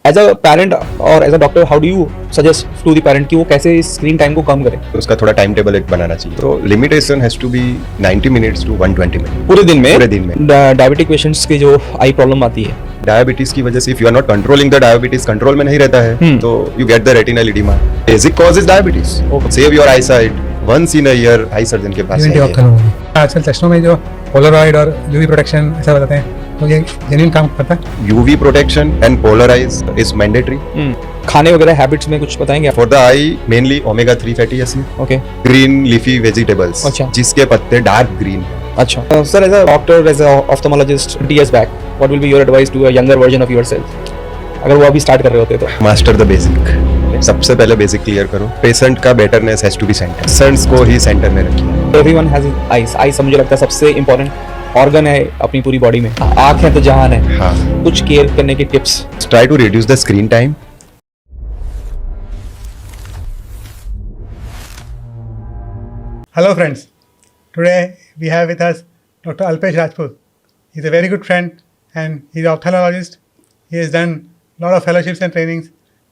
As a parent और as a doctor how do you suggest to the parent कि वो कैसे screen time को कम करें तो उसका थोड़ा टाइम टेबल एक बनाना चाहिए. तो limitation has to be 90 minutes to 120 minute पूरे दिन पूरे दिन में. डायबिटिक पेशेंट्स की जो आई प्रॉब्लम आती है, डायबिटीज की वजह से if you are not controlling the diabetes, control में नहीं रहता है तो you get the retinal edema. Basic cause is diabetes. Save your eyesight once in a year. Eye surgeon के पास जाइए. आजकल चश्मों में जो पोलरॉइड और यूवी प्रोटेक्शन ऐसा बताते हैं, तो ये जेन्युइन काम करता है. UV protection and polarize is mandatory. खाने वगैरह हैबिट्स में कुछ बताएंगे आप? For the eye mainly omega 3 fatty acid, okay, green leafy vegetables, अच्छा. जिसके पत्ते डार्क ग्रीन. अच्छा sir, as a doctor, as a ophthalmologist 20 years back, what will be your advice to a younger version of yourself, अगर वो अभी start कर रहे होते तो? Master the basic. सबसे पहले बेसिक क्लियर करो. पेशेंट का betterness has to be centre. Patients को ही सेंटर में रखिए. Everyone has eyes. आई मुझे लगता है सबसे इंपॉर्टेंट ऑर्गन है अपनी पूरी बॉडी में. आंख है तो जहान है. हाँ. कुछ केयर करने की tips? Try to reduce the screen time. Hello friends, today we have with us Dr. Alpesh Rajput. He's a very good friend and he's an ophthalmologist. He has done a lot of fellowships and trainings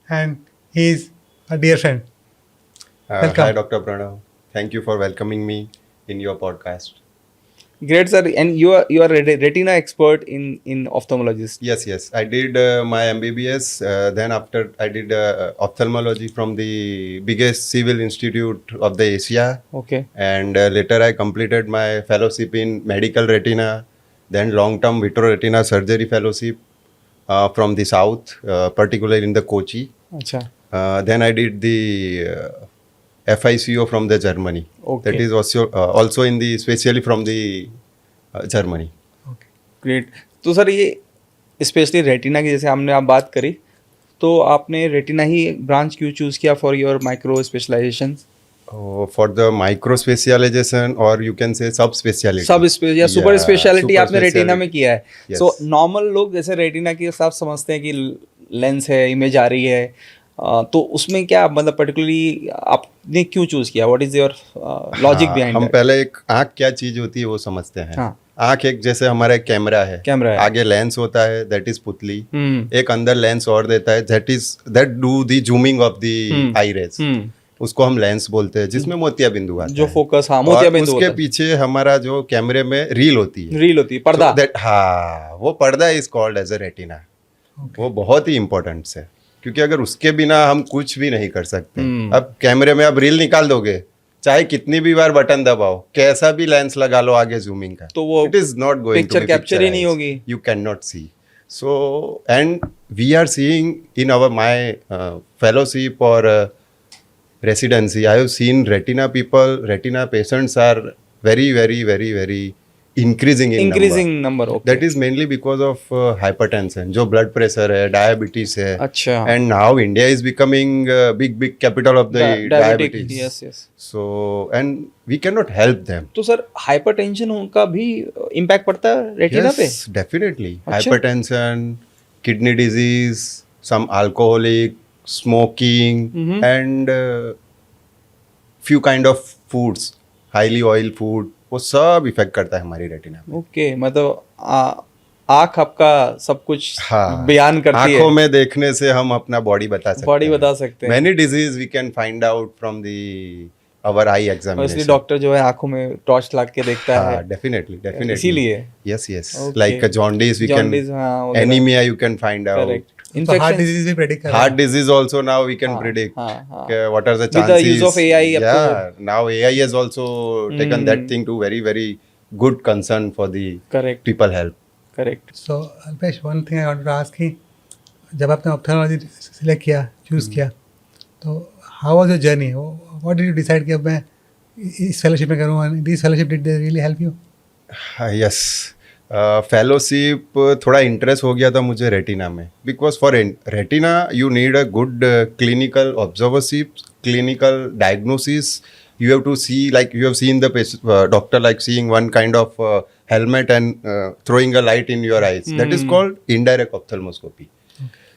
and he's a dear friend. Welcome. Hi Dr. Pranav. Thank you for welcoming me in your podcast. Great sir, and you are a retina expert in ophthalmologist. Yes. I did my MBBS. Then after I did ophthalmology from the biggest civil institute of the Asia. Okay. And later I completed my fellowship in medical retina, then long-term vitreoretina surgery fellowship from the south, particularly in the Kochi. अच्छा. Then I did the FICO from the Germany. Okay. That is also in the specially from the Germany. Great. तो sir ये specially retina की जैसे हमने आप बात करी, तो आपने रेटिना ही ब्रांच क्यों चूज किया for your micro specialization? For the micro specialization or you can say sub speciality. या सुपर स्पेशलिटी आपने super रेटिना में speciality. किया है. Yes. सो नॉर्मल लोग जैसे रेटिना की सब समझते हैं कि लेंस है, इमेज आ रही है, तो उसमें क्या मतलब पर्टिकुलरली आपने क्यों चूज किया? What is your logic behind हम दैट? पहले एक आँख क्या चीज होती है वो समझते हैं. हाँ. आँख एक जैसे हमारा एक कैमरा है. आगे लेंस होता है, दैट इज पुतली. एक अंदर लेंस और देता है, that do the zooming of the eye rays. उसको हम लेंस बोलते हैं, जिसमें मोतिया बिंदु आता है, जो फोकस, हाँ, मोतिया बिंदु उसके होता है. पीछे हमारा जो कैमरे में रील होती है, पर्दा. हाँ, वो पर्दा is called as a retina. वो बहुत ही इंपॉर्टेंट है, क्योंकि अगर उसके बिना हम कुछ भी नहीं कर सकते. अब कैमरे में आप रील निकाल दोगे, चाहे कितनी भी बार बटन दबाओ, कैसा भी लेंस लगा लो आगे जूमिंग का, तो वो it is not going to picture capture ही नहीं होगी. You can not see. So and we are seeing in our my fellowship और residency, I have seen retina patients are very increasing number. Okay. That is mainly because of hypertension, जो blood pressure है, diabetes है. अच्छा. And now India is becoming big capital of the diabetes. Yes. So and we cannot help them. तो sir hypertension का भी impact पड़ता है retina पे? Yes, definitely. अच्छा. Hypertension, kidney disease, some alcoholic, smoking, and few kind of foods, highly oil food, वो सब effect करता है हमारी रेटिना में. ओके, मतलब आँख आपका सब कुछ हाँ, बयान करती है. आंखों में देखने से हम अपना बॉडी बता सकते हैं. Many disease we can find out from our eye examination. इसलिए डॉक्टर जो है आंखों में टॉर्च लगा के देखता है. Definitely. इसीलिए. Yes. Okay. Like jaundice, we can. हाँ, Anemia you can find out. Correct. तो हार्ट डिजीज भी प्रेडिक्ट कर रहा है. Heart disease also now we can predict. What are the chances? With the use of AI. Yeah, now AI has also taken that thing to very good concern for the people health. Correct. So Alpesh, one thing I wanted to ask कि जब आपने ophthalmology select किया, choose किया, तो how was your journey? What did you decide कि अब मैं इस फेलोशिप में करूँगा? This fellowship did they really help you? Yes, fellowship थोड़ा इंटरेस्ट हो गया था मुझे रेटिना में, because for retina you need a good clinical observership, clinical diagnosis. You have to see, like you have seen the doctor like seeing one kind of helmet and throwing a light in your eyes. That is called indirect ophthalmoscopy.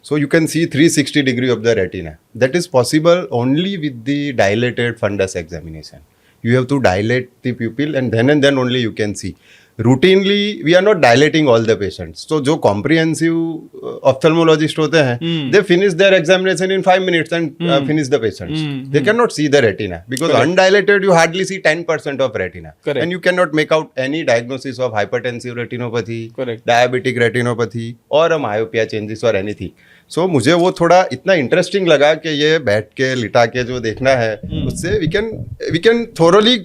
So you can see 360 degree of the retina. That is possible only with the dilated fundus examination. You have to dilate the pupil and then only you can see. routinely we are not dilating all the patients. So जो comprehensive ophthalmologist होते हैं, they finish their examination in 5 minutes and finish the patients. They cannot see the retina because undilated you hardly see 10% of retina. Correct. And you cannot make out any diagnosis of hypertensive retinopathy, Correct. diabetic retinopathy or a myopia changes or anything. So मुझे वो थोड़ा इतना interesting लगा कि ये बैठ के लिटा के जो देखना है उससे we can thoroughly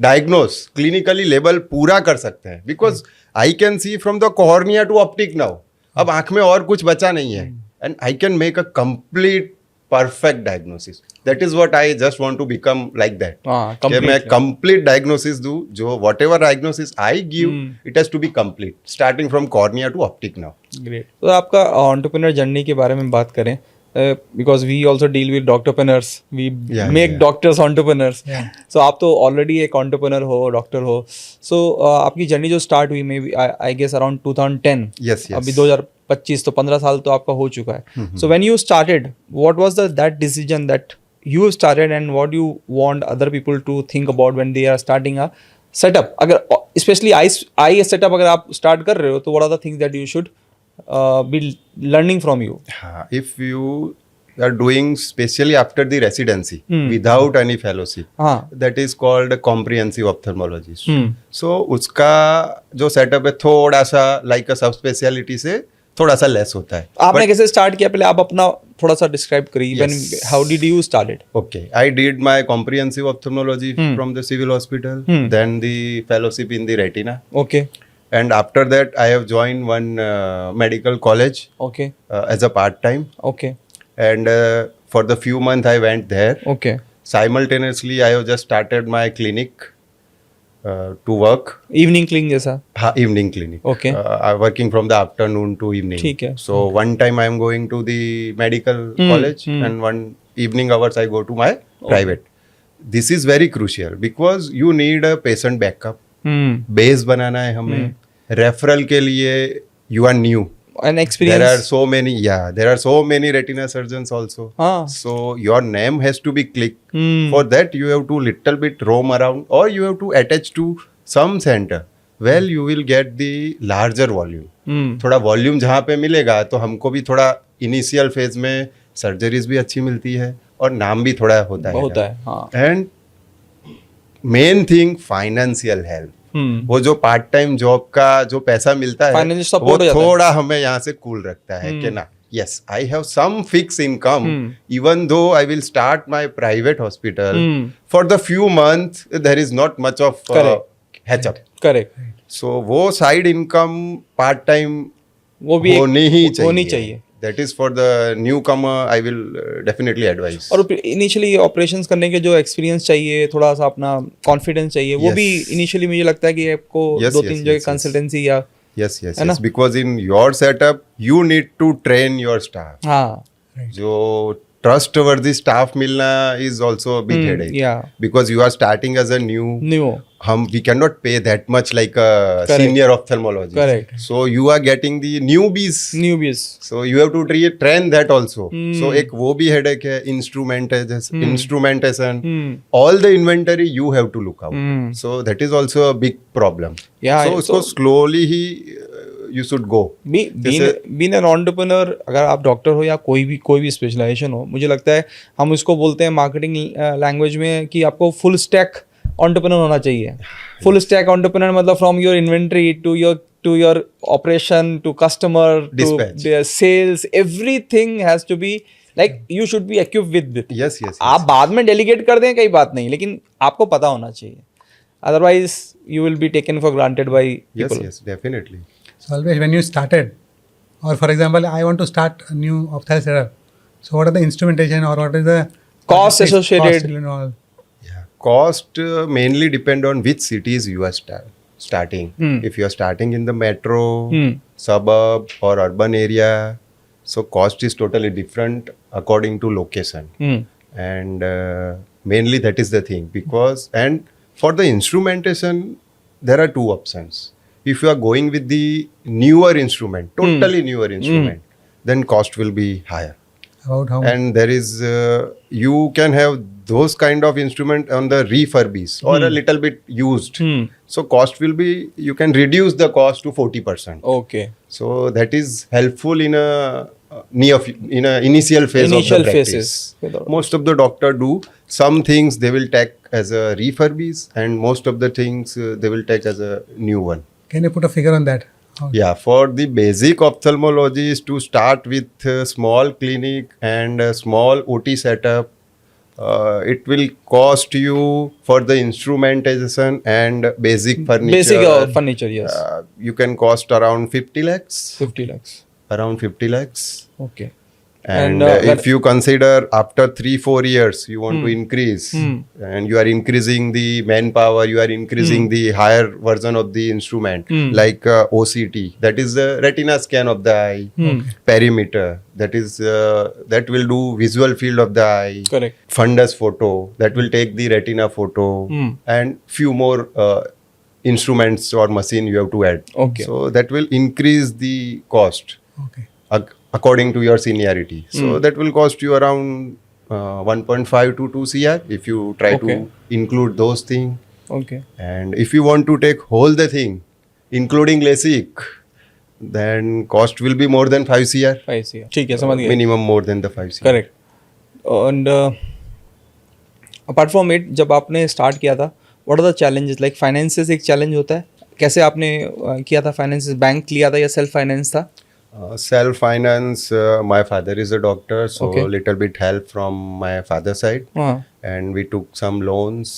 diagnose clinically level पूरा कर सकते हैं because I can see from the cornea to optic nerve. अब आंख में और कुछ बचा नहीं है and I can make a complete perfect diagnosis. That is what I just want to become like that. कि मैं कंप्लीट डायग्नोसिस दूं जो whatever diagnosis I give it has to be complete starting from cornea to optic nerve. Great. तो आपका entrepreneur journey के बारे में बात करें because we also deal with doctorpreneurs, we make doctors entrepreneurs. So आप तो already एक entrepreneur हो, doctor हो. So आपकी जर्नी जो start हुई maybe I guess around 2010. Yes. अभी 2025 तो 15 साल तो आपका हो चुका है. So when you started, what was that decision that you started and what you want other people to think about when they are starting a setup? अगर especially eye setup अगर आप start कर रहे हो तो what are the things that you should be learning from you? If you are doing specially after the residency without any fellowship, that is called comprehensive ophthalmologist. So उसका जो setup है थोड़ा सा like a subspecialty से थोड़ा सा less होता है. आपने कैसे start किया पहले आप अपना थोड़ा सा describe करिए. When how did you start it? Okay, I did my comprehensive ophthalmology from the civil hospital, then the fellowship in the retina. Okay. And after that, I have joined one medical college Okay. as a part-time. Okay. And for the few months I went there. Okay. Simultaneously, I have just started my clinic to work. Evening clinic जैसा. Evening clinic. Okay. I'm working from the afternoon to evening. ठीक है. So one time I am going to the medical college and one evening hours I go to my private. This is very crucial because you need a patient backup. Base बनाना है हमें. Referral के लिए you are new an experience. There are so many retina surgeons also. So your name has to be clicked. For that you have to little bit roam around or you have to attach to some center. Well, you will get the larger volume. थोड़ा volume जहाँ पे मिलेगा तो हमको भी थोड़ा initial phase में surgeries भी अच्छी मिलती है और नाम भी थोड़ा होता है. And main thing financial help. वो जो पार्ट टाइम जॉब का जो पैसा मिलता है वो थोड़ा हमें यहाँ से कूल रखता है कि ना yes I have some fixed income even though I will start my private hospital for the few months there is not much of hatch up. Correct. So वो साइड इनकम पार्ट टाइम वो भी होनी ही चाहिए. That is for the newcomer. I will definitely advise. और initially operations करने के जो experience चाहिए थोड़ा सा अपना कॉन्फिडेंस चाहिए वो भी इनिशियली मुझे लगता है कि आपको 2-3 जगह कंसल्टेंसी या yes because in your setup you need to train your staff. जो trustworthy staff मिलना is also a big headache. Because you are starting as a new we cannot pay that much like a senior ophthalmologist. Correct. So you are getting the newbies. So you have to train that also. So एक वो भी headache है. Instrumentation. All the inventory you have to look out. So that is also a big problem. So उसको slowly he you should go. Being an entrepreneur, अगर आप doctor हो या कोई भी स्पेशलाइजेशन हो, मुझे लगता है हम इसको बोलते हैं मार्केटिंग लैंग्वेज में कि आपको फुल स्टैक एंटरप्रेन्योर होना चाहिए. फुल स्टैक एंटरप्रेन्योर मतलब from your inventory to your operation to customer to sales everything has to be like you should be equipped with it. yes. आप बाद में डेलीगेट कर दें कई बात नहीं लेकिन आपको पता होना चाहिए. Otherwise you will be taken for granted by people. Yes, definitely. So always when you started, or for example, I want to start a new ophthalmic setup. So what are the instrumentation or what is the cost associated? Cost and all? Cost mainly depend on which cities you are starting. If you are starting in the metro, suburb or urban area, so cost is totally different according to location. And mainly that is the thing because and for the instrumentation there are two options. If you are going with the newer instrument, totally newer instrument, then cost will be higher. About how much? and there is you can have those kind of instrument on the refurbish or a little bit used. So cost will be, you can reduce the cost to 40%. Okay. So that is helpful in a in a initial phase Initial of the practice. phases. Most of the doctor do some things they will take as a refurbish, and most of the things they will take as a new one. Can you put a figure on that? How- Yeah, for the basic ophthalmology is to start with a small clinic and a small OT setup. It will cost you for the instrumentation and basic furniture. Basic furniture, yes. You can cost around 50 lakhs. 50 lakhs. Around 50 lakhs. Okay. And when- if you consider after 3-4 years you want to increase, and you are increasing the manpower, you are increasing the higher version of the instrument, like OCT, that is the retina scan of the eye, perimeter, that is that will do visual field of the eye, Correct. fundus photo, that will take the retina photo, and few more instruments or machine you have to add. Okay. So that will increase the cost Okay. according to your seniority. So that will cost you around 1.5 to 2 CR if you try Okay. to include those things. Okay. And if you want to take whole the thing, including LASIK, then cost will be more than 5 CR. 5 CR. ठीक है, समझ गए. Minimum more than the 5 CR. Correct. And apart from it, जब आपने start किया था, what are the challenges? Like finances एक challenge होता है. कैसे आपने किया था फाइनेंसेस? बैंक लिया था या सेल्फ फाइनेंस था? Self finance. My father is a doctor, so Okay. little bit help from my father's side. हाँ. And we took some loans.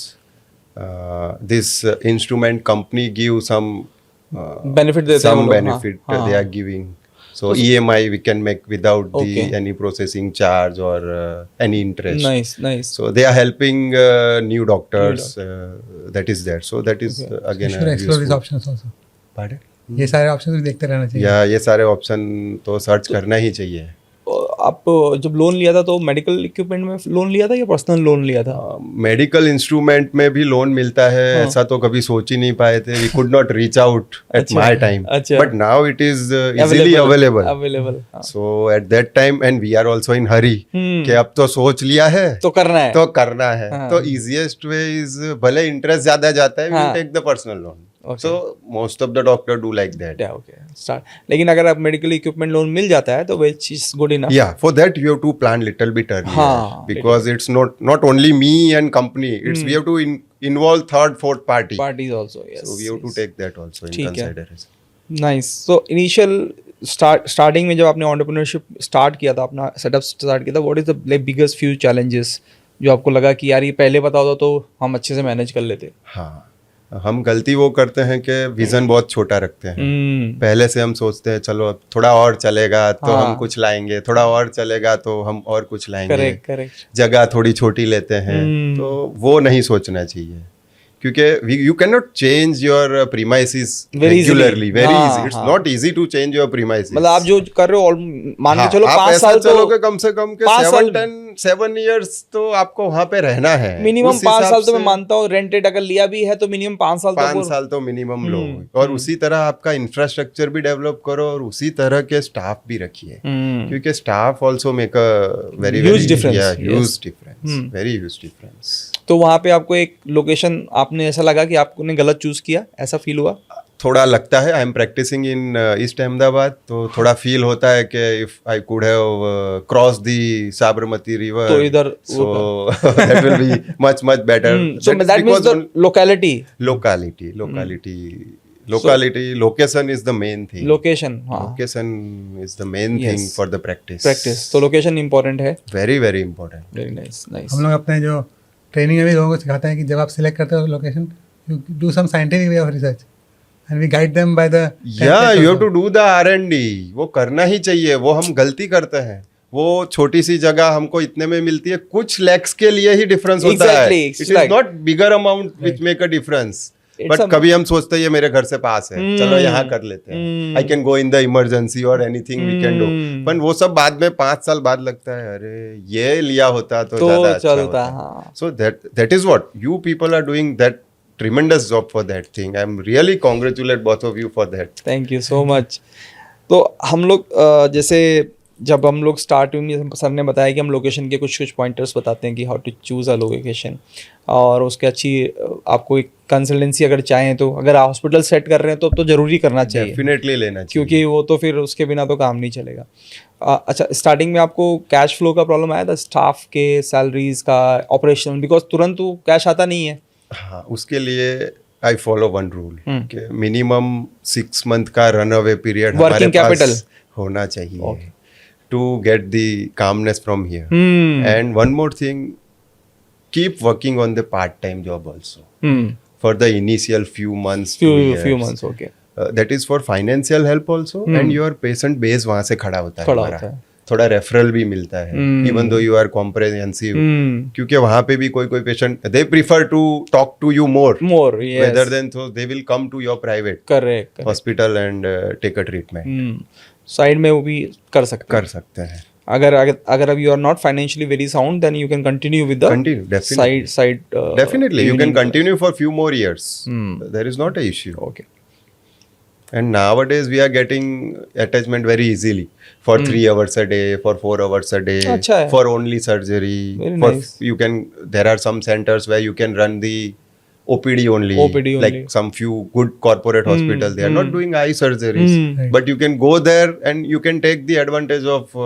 This instrument company give some Benefit देते हैं वो some लोग, benefit हाँ, they हाँ. are giving. So EMI we can make without Okay. the any processing charge or any interest. Nice, nice. So they are helping new doctors. That is there. So that is You again should explore these useful. options also. Pardon? ये सारे option भी देखते रहना चाहिए. या ये सारे option तो सर्च करना ही चाहिए. आप जब लोन लिया था तो मेडिकल इक्विपमेंट में लोन लिया था या पर्सनल लोन लिया था? मेडिकल इंस्ट्रूमेंट में भी लोन मिलता है. ऐसा तो कभी सोच ही नहीं पाए थे. We could not reach out at अच्छा, माय टाइम, अच्छा. But now it is easily available. Available. So at that time and we are also in hurry कि अब तो सोच लिया है तो करना है. तो करना है. हाँ. तो इजीएस्ट वे इज, भले इंटरेस्ट ज्यादा जाता है, हाँ. We take the personal loan. Okay. So most of the doctor do like that. Yeah, okay. Start. लेकिन अगर आप मेडिकल इक्विपमेंट लोन मिल जाता है तो which is good enough. Yeah, for that you have to plan little bit earlier, हाँ, because it's not only me and company. It's we have to involve third, fourth party. Parties also, yes. So we have to take that also in ठीक है. consideration. Nice. So initial starting में जब आपने entrepreneurship start किया था, अपना setup start किया था, what is the like biggest few challenges जो आपको लगा कि यार ये पहले पता होता तो हम अच्छे से मैनेज कर लेते? हाँ, हम गलती वो करते हैं कि विजन बहुत छोटा रखते हैं. पहले से हम सोचते हैं चलो अब थोड़ा और चलेगा तो हाँ. हम कुछ लाएंगे, थोड़ा और चलेगा तो हम और कुछ लाएंगे. Correct, correct. जगह थोड़ी छोटी लेते हैं. तो वो नहीं सोचना चाहिए, क्योंकि you can not change your premises Very easily. Regularly. Very हाँ, इजी. इट्स हाँ. Not easy to change your premises. मतलब आप जो कर रहे हो मान के चलो आप 5 ऐसा साल तो चलोगे कम से कम के 5 साल 7 years तो आपको वहाँ पे रहना है. मिनिमम उस 5 हिसाब साल तो मैं से मानता हूँ. रेंटेड अगर लिया भी है तो मिनिमम 5 साल 5 तो साल तो मिनिमम लो. और उसी तरह आपका इंफ्रास्ट्रक्चर भी डेवलप करो और उसी तरह के स्टाफ भी रखिए, क्योंकि staff also make a very Huge difference, yes. Huge difference. Very huge difference. तो वहाँ पे आपको एक लोकेशन आपने ऐसा लगा कि आपने गलत चूज किया, ऐसा फील हुआ? थोड़ा लगता है. I am practising in east Ahmedabad, तो थोड़ा फील होता है कि if I could have cross the Sabarmati river तो इधर so that will be much better. So that means the locality location is the main thing. Location. हाँ, Location is the main Yes. thing for the practice. Practice. तो location important है. Very very important. Very nice, nice. हम लोग अपने जो training में भी लोगों को सिखाते हैं कि जब आप सिलेक्ट करते हो location, you do some scientific way of research and we guide them by the. Yeah, you have to do the R&D. वो करना ही चाहिए. वो हम गलती करते हैं. वो छोटी सी जगह हमको इतने में मिलती है, कुछ लैक्स के लिए ही डिफरेंस होता है. Exactly, It it's is like- not bigger amount which make a difference. It's but a- कभी हम सोचते हैं ये मेरे घर से पास है, चलो यहाँ कर लेते हैं. I can go in the emergency और एनीथिंग वी कैन डू. पर वो सब बाद में 5 साल बाद लगता है अरे ये लिया होता तो ज्यादा अच्छा चलता. होता. हाँ. So that is what you people are doing, that tremendous job for that thing. I'm really congratulate both of you for that. Thank you so much. तो हम लोग जैसे जब हम लोग स्टार्टिंग में सर ने बताया कि हम लोकेशन के कुछ कुछ पॉइंटर्स बताते हैं कि how to choose a location, और उसके अच्छी आपको एक कंसल्टेंसी अगर चाहें तो अगर हॉस्पिटल सेट कर रहे हैं तो ज़रूरी करना चाहिए, डेफिनेटली लेना चाहिए। क्योंकि वो तो फिर उसके बिना तो काम नहीं चलेगा। अच्छा, स्टार्टिंग में आपको कैश फ्लो का प्रॉब्लम आया था, स्टाफ के सैलरीज का, ऑपरेशन, बिकॉज तुरंत तो कैश आता नहीं है। हाँ, उसके लिए I follow one rule hmm. कि मिनिमम 6 मंथ का रन अवे पीरियड हमारे Working capital. पास होना चाहिए Okay. To get the calmness from here. Hmm. And one more thing, keep working on the part time job also Hmm. for the initial few months, few months, okay. that is for financial help also, and your patient base वहाँ से खड़ा होता है खड़ा हमारा। होता है। थोड़ा रेफरल भी मिलता है, even though you are comprehensive, क्योंकि वहाँ पे भी कोई patient they prefer to talk to you more More, yes. rather than so they will come to your private Correct. hospital and take a treatment। Side में वो भी कर सकते हैं। कर सकते हैं। अगर अब you are not financially very sound, then you can continue with the Continue, definitely. Side Definitely, you can continue for few more years. There is not a issue. Okay. And nowadays we are getting attachment very easily for 3 hours a day, for 4 hours a day, अच्छा है। for only surgery. Very for nice. You can. There are some centers where you can run the OPD only. OPD only. Like some few good corporate hospitals, they are not doing eye surgeries, Right. but you can go there and you can take the advantage of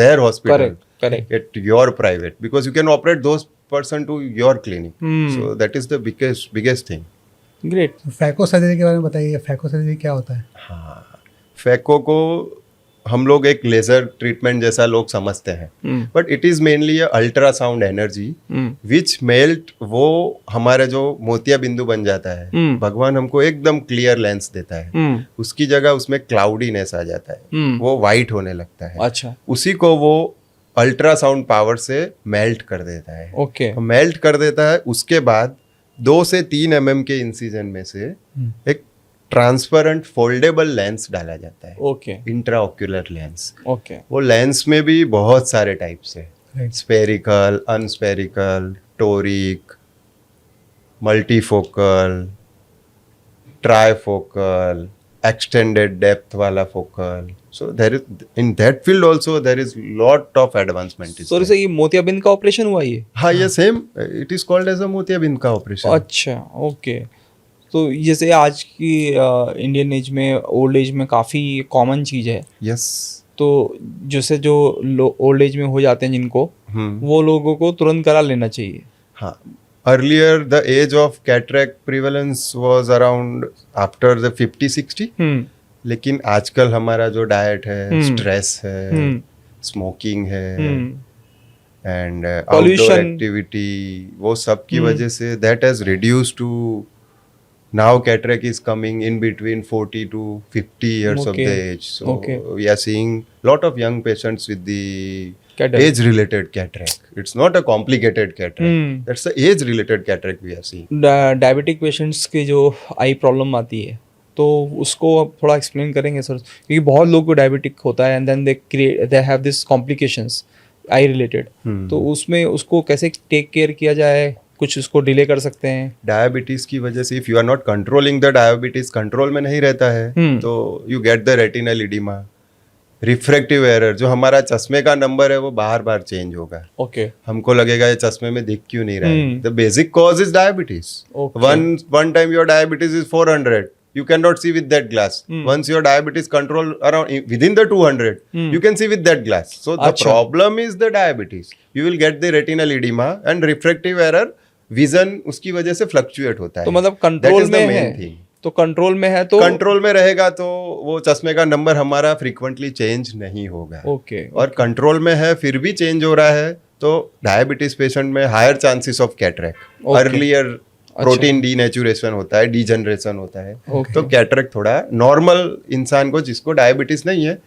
their hospital Correct. at your private, because you can operate those person to your clinic. So that is the biggest thing. Great. Phaco surgery के बारे में बताइए, phaco surgery क्या होता है? हाँ, phaco को हम लोग एक लेजर ट्रीटमेंट जैसा लोग समझते हैं, but it is mainly ultrasound energy which melt, वो हमारे जो मोतिया बिंदु बन जाता है, भगवान हमको एकदम क्लियर लेंस देता है, उसकी जगह उसमें क्लाउडीनेस आ जाता है, वो वाइट होने लगता है। अच्छा, उसी को वो अल्ट्रासाउंड पावर से मेल्ट कर देता है। ओके। मेल्ट कर देता है, उसके बाद 2 से 3 mm के इंसिजन में से एक ट्रांसपेरेंट फोल्डेबल लेंस डाला जाता है, ओके। Intraocular lens. ओके। वो लेंस में भी बहुत सारे टाइप्स है, Right. Spherical, aspherical, toric, multifocal, trifocal, extended depth वाला focal. So there is, in that field also there is lot of advancement is sorry there. Sir, ये मोतियाबिंद का ऑपरेशन हुआ ये? हाँ, ये same, it is called as a मोतियाबिंद का ऑपरेशन। अच्छा, ओके। तो जैसे आज की इंडियन एज में, ओल्ड एज में काफ़ी कॉमन चीज़ है, यस। तो जैसे जो ओल्ड एज में हो जाते हैं जिनको, वो लोगों को तुरंत करा लेना चाहिए। हाँ, earlier the age of cataract prevalence was around after the 50-60, लेकिन आजकल हमारा जो डाइट है, स्ट्रेस है, स्मोकिंग है, एंड आउटडोर Pollution. एक्टिविटी, वो सब की वजह से that has reduced to now cataract is coming in between 40 to 50 years of Okay. the age. So Okay. we are seeing lot of young patients with the Cataract. age-related cataract. It's not a complicated cataract. That's the age-related cataract we are seeing. Diabetic patients की जो आई problem आती है, तो उसको आप थोड़ा explain करेंगे sir, क्योंकि बहुत लोग को डायबिटिक होता है and then they have this complications eye related, तो उसमें उसको कैसे टेक केयर किया जाए, कुछ उसको डिले कर सकते हैं? डायबिटीज की वजह से if you are not controlling the diabetes, control में नहीं रहता है, तो you get the retinal edema, refractive error, जो हमारा चश्मे का नंबर है वो बार बार चेंज होगा। ओके। हमको लगेगा ये चश्मे में दिख क्यों नहीं रहा है। The basic cause is diabetes. Okay. One time your diabetes is 400, you cannot see with that glass. Once your diabetes control around within the 200, you can see with that glass. So the Achha. problem is the diabetes. You will get the retinal edema and refractive error. Vision उसकी वजह से fluctuate होता है। तो मतलब That control is the में main है, thing. तो कंट्रोल में है तो कंट्रोल में रहेगा तो वो चश्मे का नंबर हमारा फ्रीक्वेंटली चेंज नहीं होगा। ओके। और कंट्रोल में है फिर भी चेंज हो रहा है, तो डायबिटीज पेशेंट में higher chances of cataract. Okay. Earlier protein denaturation होता है, डीजनरेशन होता है, Okay. तो कैटरेक्ट थोड़ा नॉर्मल इंसान को जिसको डायबिटीज नहीं है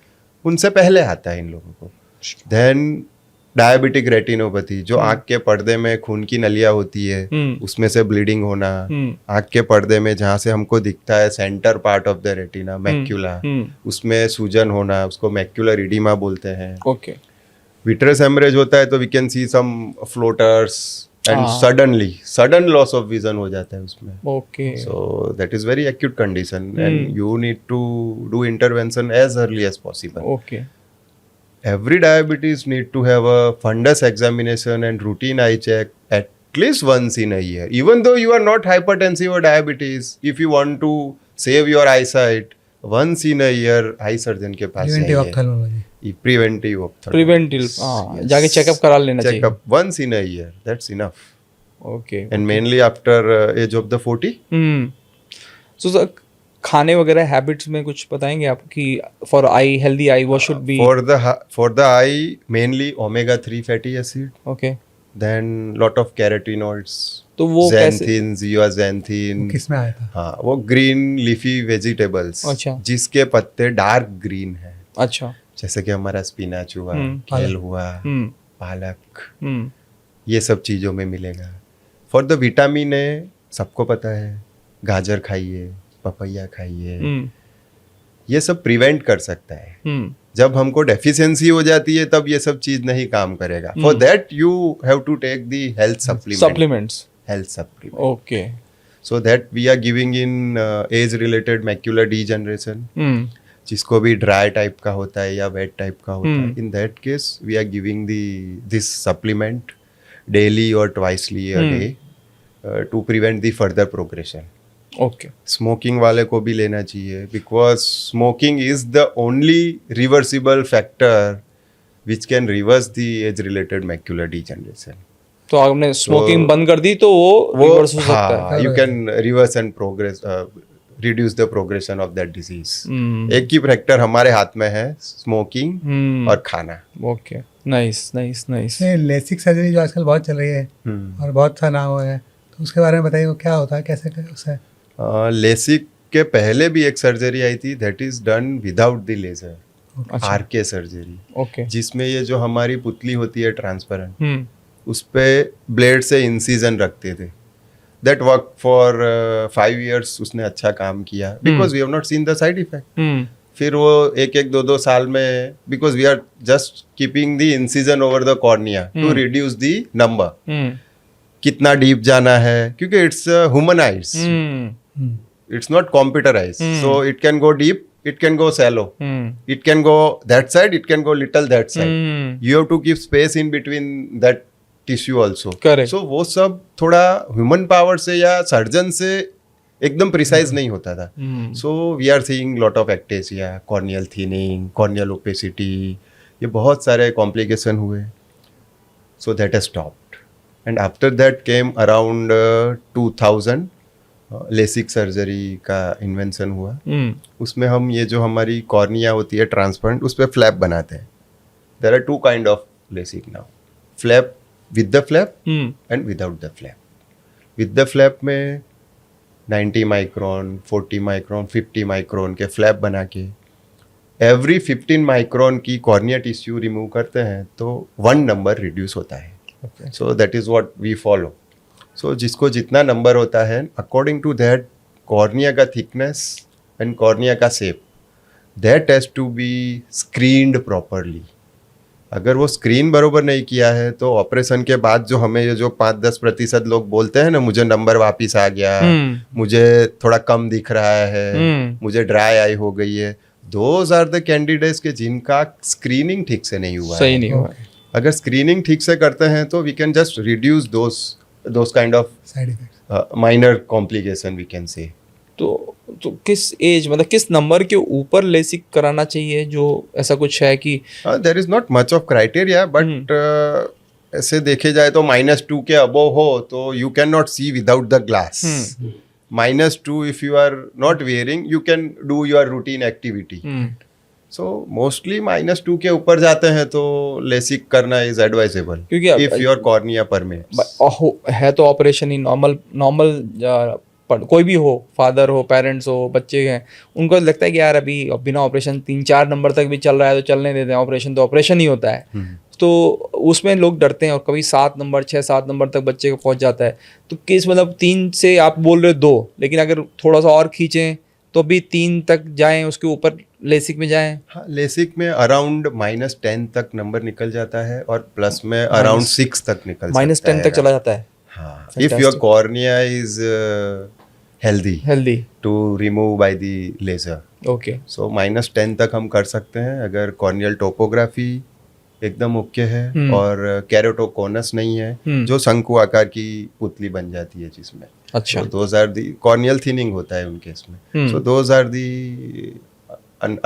उनसे पहले आता है इन लोगों को। देन डायबिटिक रेटिनोपैथी, जो आंख के पर्दे में खून की नलियां होती है, उसमें से ब्लीडिंग होना, आंख के पर्दे में जहाँ से हमको दिखता है centre part of the retina, macula, उसमें सूजन होना, उसको मैक्यूलर इडिमा बोलते हैं। ओके। विट्रस हेमरेज होता है तो we can see some floaters and sudden loss of vision हो जाता है उसमें। Okay. So that is very acute condition and you need to do intervention as early as possible. Okay. every diabetes need to have a fundus examination and routine eye check at least once in a year. Even though you are not hypertensive or diabetes, if you want to save your eyesight, once in a year eye surgeon के पास Preventive जाइए. ophthalmology. Preventive ophthalmology. Preventive हाँ जाके checkup करा लेना चाहिए. Checkup once in a year. That's enough. Okay. And mainly after age of the 40. So sir खाने वगैरह habits में कुछ बताएंगे आप कि for I healthy I what should be. For the eye, mainly omega-3 fatty acid. Okay. Then lot of carotenoids. तो वो कैसे? Xanthin, zeaxanthin. किस में आया था? हाँ, वो ग्रीन लीफी वेजिटेबल्स. अच्छा. जिसके पत्ते डार्क ग्रीन है. अच्छा. जैसे कि हमारा स्पिनाच हुआ, केल हुआ, पालक, ये सब चीज़ों में मिलेगा. फॉर द विटामिन ए सबको पता है, गाजर खाइए, पपैया खाइए, ये सब प्रिवेंट कर सकता है. जब हमको डेफिशिएंसी हो जाती है तब ये सब चीज नहीं काम करेगा. For that you have to take the health supplements. Health supplement. Okay. So that we are giving in age related macular degeneration, जिसको भी ड्राई टाइप का होता है या वेट टाइप का होता है. In that case we are giving this supplement daily और twicely a day to prevent the further progression. Okay. Smoking वाले को भी लेना चाहिए, because smoking is the only reversible factor which can reverse the age related macular degeneration. तो आपने smoking बंद कर दी तो वो रिवर्स हो सकता है. You can reverse and progress reduce the progression of that disease. एक ही फैक्टर हमारे हाथ में है, स्मोकिंग और खाना. Okay. Nice nice nice. LASIK surgery जो आजकल बहुत चल रही है और बहुत सा नाम हुआ है, तो उसके बारे में बताइए, वो क्या होता है, कैसे उससे? लेसिक के पहले भी एक सर्जरी आई थी, that is done without the laser. RK surgery. Okay. जिसमें ये जो हमारी पुतली होती है ट्रांसपेरेंट, उस पे ब्लेड से इंसिजन रखते थे. That work for 5 years. उसने अच्छा काम किया because we have not seen the side effect. फिर वो एक 2 साल में, because we are just keeping the incision over the cornea to reduce the number. कितना डीप जाना है, क्योंकि it's human eyes, it's not computerized. So it can go deep, it can go shallow, it can go that side, it can go little that side. You have to give space in between that tissue also. Correct. So वो सब थोड़ा human power से या surgeon से एकदम precise नहीं होता था. So we are seeing lot of ectasia, corneal thinning, corneal opacity, ये बहुत सारे complication हुए. So that has stopped. And after that came around 2000. LASIK surgery का इन्वेंशन हुआ. उसमें हम ये जो हमारी कॉर्निया होती है ट्रांसपेरेंट, उस पर फ्लैप बनाते हैं. There are 2 kind of LASIK now. Flap with the flap and without the flap. With the flap में 90 माइक्रोन, 40 माइक्रोन, 50 माइक्रोन के फ्लैप बना के एवरी 15 माइक्रोन की कॉर्निया टिश्यू रिमूव करते हैं तो 1 नंबर रिड्यूस होता है. So that is what we follow. So जिसको जितना नंबर होता है, अकॉर्डिंग टू दैट कॉर्निया का थिकनेस एंड कॉर्निया का shape, that has to be screened properly. अगर वो स्क्रीन बरोबर नहीं किया है तो ऑपरेशन के बाद जो हमें ये जो 5-10% लोग बोलते हैं ना, मुझे नंबर वापिस आ गया, मुझे थोड़ा कम दिख रहा है, मुझे ड्राई आई हो गई है, दोज आर द कैंडिडेट्स के जिनका स्क्रीनिंग ठीक से नहीं हुआ. सही नहीं हुआ. अगर स्क्रीनिंग ठीक से करते हैं तो we can just reduce those kind of side effects. minor complication we can say. तो किस एज, मतलब किस नंबर के ऊपर लेसिक कराना चाहिए, जो ऐसा कुछ है कि there is not much of criteria, but ऐसे देखे जाए तो -2 के above हो तो you cannot see without the glass. -2 if you are not wearing, you can do your routine activity. So mostly -2 के ऊपर जाते हैं तो लेसिक करना इज एडवाइजेबल, क्योंकि if your cornea permits. है तो ऑपरेशन ही नॉर्मल कोई भी हो, फादर हो, पेरेंट्स हो, बच्चे हैं, उनको लगता है कि यार अभी बिना ऑपरेशन 3-4 नंबर तक भी चल रहा है तो चलने देते हैं, ऑपरेशन तो ऑपरेशन ही होता है. तो उसमें लोग डरते हैं और कभी 7 नंबर 6-7 नंबर तक बच्चे को पहुंच जाता है. तो किस, मतलब 3 से आप बोल रहे हो 2, लेकिन अगर थोड़ा सा और खींचें तो भी 3 तक जाएं, उसके ऊपर लेसिक में जाएं. हाँ, लेसिक में अराउंड -10 तक नंबर निकल जाता है और प्लस में अराउंड 6 तक निकल -10 तक चला जाता है. हाँ, if your cornea is healthy to remove by the laser. Okay So -10 तक हम कर सकते हैं अगर कॉर्नियल टोपोग्राफी एकदम ओके है और कैरोटोकोनस नहीं है जो शंकु आकार की पुतली बन जाती है जिसमें. अच्छा. So those are the corneal thinning होता है उन केस में. So those are the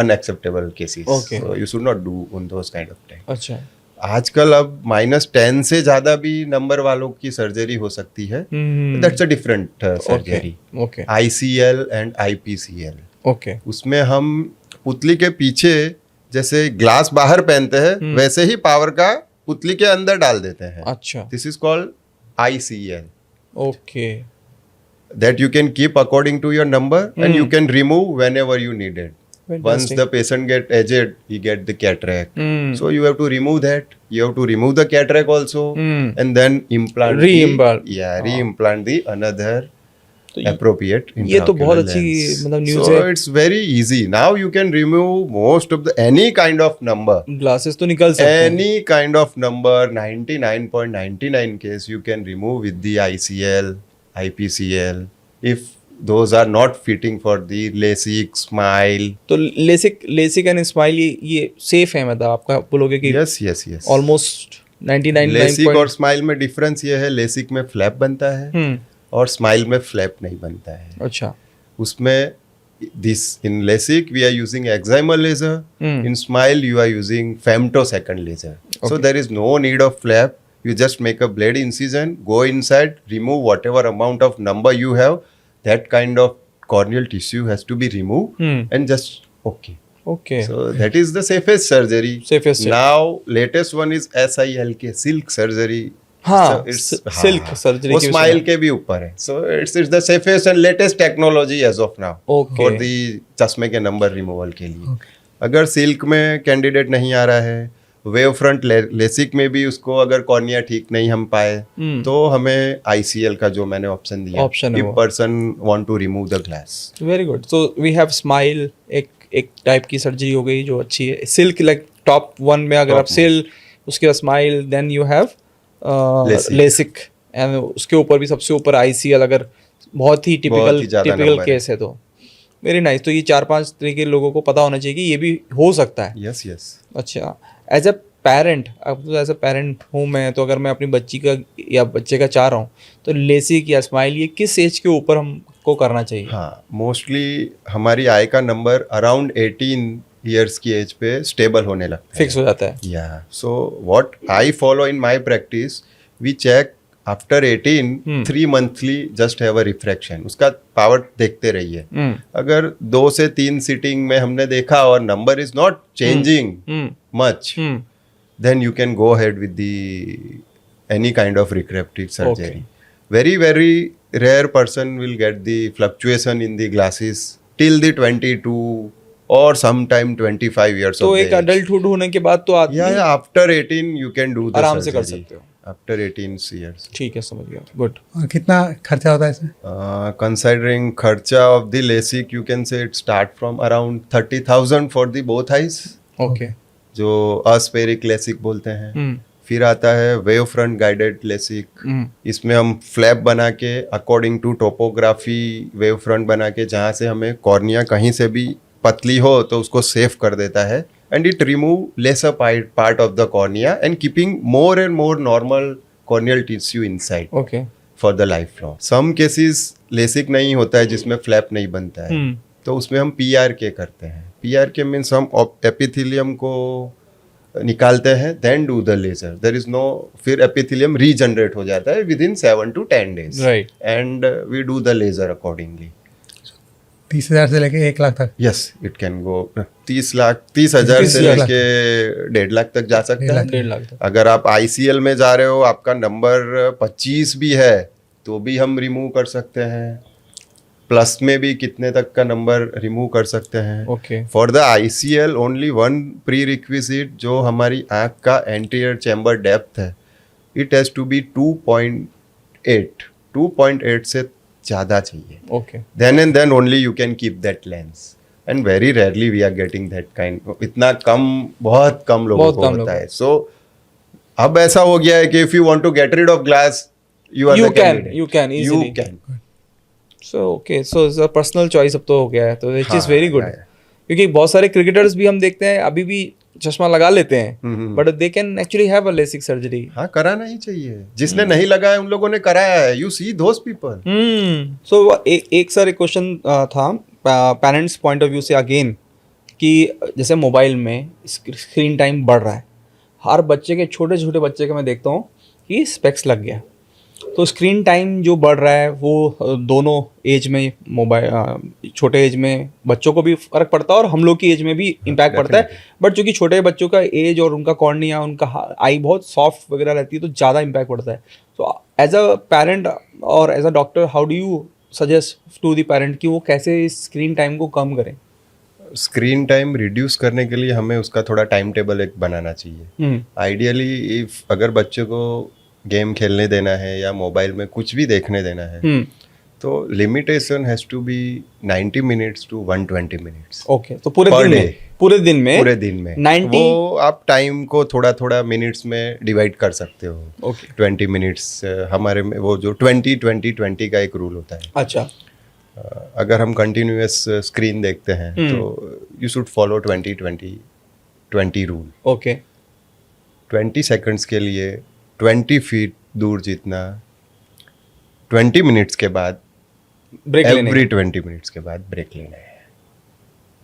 unacceptable cases. Okay. So you should not do on those kind of time. अच्छा. आजकल अब -10 से ज्यादा भी नंबर वालों की सर्जरी हो सकती है. That's a different surgery. Okay ICL and IPCL. Okay उसमें हम पुतली के पीछे जैसे ग्लास बाहर पहनते हैं वैसे ही पावर का पुतली के अंदर डाल देते हैं. अच्छा. This is called ICL. Okay That you can keep according to your number and you can remove whenever you need it. Once Fantastic. the patient get aged, he get the cataract. Hmm. So you have to remove that. You have to remove the cataract also, and then implant. Re-implant. Re-implant the another तो ये- appropriate. ये तो बहुत intraocular अच्छी lens. मतलब news So है. it's very easy. Now you can remove most of the any kind of number. Glasses तो निकल सकते हैं. Any kind of number, 99.99 case you can remove with the ICL, IPCL. If those are not fitting for the LASIK, SMILE. तो LASIK and smile ये safe है मतलब आपका बोलोगे कि Yes, yes, yes. Almost 99 LASIK और SMILE में difference ये है, LASIK में फ्लैप बनता है और SMILE में फ्लैप नहीं बनता है. अच्छा. उसमें this in LASIK we are using excimer laser. In SMILE you are using femtosecond laser. So there is no need of flap. You just make a blade incision, go inside, remove whatever amount of number you have. That kind of corneal tissue has to be removed and just okay. Okay So that is the safest surgery. Safest. Now latest one is SILK, silk surgery. हाँ, It's silk surgery वो की भी smile सुना. के भी ऊपर है. So it's the safest and latest technology as of now. Okay. For the चश्मे के नंबर रिमूवल के लिए. अगर सिल्क में कैंडिडेट नहीं आ रहा है, वेव फ्रंट लेसिक में भी उसको अगर कॉर्निया ठीक नहीं हम पाए तो हमें ICL का जो मैंने ऑप्शन दिया. Option है If वो. person want to remove the glass. Very good. So we have smile एक टाइप की सर्जरी हो गई जो अच्छी है. सिल्क लाइक टॉप 1 में अगर आप सिल उसके बाद smile then you have LASIK. LASIK and उसके ऊपर भी सबसे ऊपर ICL अगर बहुत ही बहुत ही ज्यादा टिपिकल number केस है तो वेरी नाइस. तो ये 4-5 तरीके के लोगों को पता होना चाहिए कि ये भी हो सकता है. Yes, yes. अच्छा. एज अ पेरेंट, अब तो एज अ पेरेंट हूँ मैं, तो अगर मैं अपनी बच्ची का या बच्चे का चाह रहा हूँ तो लेसिक या स्माइल ये किस एज के ऊपर हमको करना चाहिए? हाँ, मोस्टली हमारी आई का नंबर अराउंड 18 ईयर्स की एज पे स्टेबल होने लगता है. फिक्स हो जाता है. या so what I follow in my practice, we check after 18 3 monthly just have a refraction. उसका पावर देखते रहिए. अगर 2 से 3 सिटिंग में हमने देखा और number is not changing much, then you can go ahead with the any kind of refractive surgery. Okay. Very rare person will get the fluctuation in the glasses till the 22 or sometime 25 years तो of एक age. Adulthood होने के बाद तो आदमी Yeah, after 18 you can do the आराम से कर surgery. सकते हो. After 18 years. ठीक है, समझ गया. गुड. और कितना खर्चा होता है इसमें? Considering kharcha of the LASIK, you can say it start from around 30,000 for the both eyes. Okay. जो अस्पेरिक लेसिक बोलते हैं. फिर आता है वेव फ्रंट गाइडेड लेसिक. इसमें हम फ्लैप बना के according to topography wave front बना के जहाँ से हमें कॉर्निया कहीं से भी पतली हो तो उसको सेफ कर देता है. And it remove lesser part of the cornea and keeping more and more normal corneal tissue inside okay. For the life long. Some cases LASIK नहीं होता है जिसमें फ्लैप नहीं बनता है, तो उसमें हम PRK करते हैं. PRK मीन्स हम एपिथेलियम को निकालते हैं, then do the laser. There is no, फिर एपिथेलियम रीजनरेट हो जाता है within 7 to 10 days. Right. And we do the laser accordingly. 30,000 से लेके 1 लाख तक. यस, इट कैन गो 30,000 से 30,000 लेके 1.5 लाख तक जा सकता है. 1.5 लाख तक. अगर आप ICL में जा रहे हो, आपका नंबर 25 भी है तो भी हम रिमूव कर सकते हैं. प्लस में भी कितने तक का नंबर रिमूव कर सकते हैं. Okay. For the ICL only one prerequisite, जो हमारी आँख का एंटीरियर चैम्बर डेप्थ है, इट हैज़ टू बी 2.8 से ज़्यादा चाहिए. Okay. Then and then only you can keep that lens. And very rarely we are getting that kind. इतना कम, बहुत कम लोगों बहुत को कम होता लोगों है. सो अब ऐसा हो गया है कि if you want to get rid of glass, you are You the can, candidate. you can easily. You can. So okay, so it's a personal choice अब तो हो गया है, तो विच इज़ हाँ, वेरी गुड. हाँ. क्योंकि बहुत सारे क्रिकेटर्स भी हम देखते हैं अभी भी चश्मा लगा लेते हैं, but they can actually have a LASIK surgery. हाँ, कराना ही चाहिए. जिसने नहीं लगाया उन लोगों ने कराया है. You see those people. सो एक सर एक क्वेश्चन था पेरेंट्स पॉइंट ऑफ व्यू से अगेन, कि जैसे मोबाइल में स्क्रीन टाइम बढ़ रहा है, हर बच्चे के छोटे छोटे बच्चे के मैं देखता हूँ कि स्पेक्स लग गया. तो स्क्रीन टाइम जो बढ़ रहा है वो दोनों एज में, मोबाइल छोटे एज में बच्चों को भी फ़र्क पड़ता है और हम लोग की एज में भी इम्पैक्ट पड़ता है. बट चूंकि छोटे बच्चों का एज और उनका कॉर्निया, उनका आई बहुत सॉफ्ट वगैरह रहती है, तो ज़्यादा इम्पैक्ट पड़ता है. तो एज अ पेरेंट और as a doctor, how do you suggest to the parent कि वो कैसे इस स्क्रीन टाइम को कम करें? स्क्रीन टाइम रिड्यूस करने के लिए हमें उसका थोड़ा टाइम टेबल एक बनाना चाहिए. आइडियली इफ अगर बच्चे को गेम खेलने देना है या मोबाइल में कुछ भी देखने देना है, तो limitation has to be 90 minutes to 120 minutes. Okay, तो पूरे Per दिन day. में पूरे दिन में 90. वो आप टाइम को थोड़ा थोड़ा मिनट्स में डिवाइड कर सकते हो. ओके, 20 मिनट्स हमारे में वो जो 20-20-20 का एक रूल होता है. अच्छा. अगर हम कंटिन्यूअस स्क्रीन देखते हैं तो you should follow 20-20-20 rule. Okay, 20 seconds के लिए 20 फीट दूर जितना 20 मिनट्स के बाद, ब्रेक लेने एवरी 20 मिनट्स के बाद ब्रेक लेना है.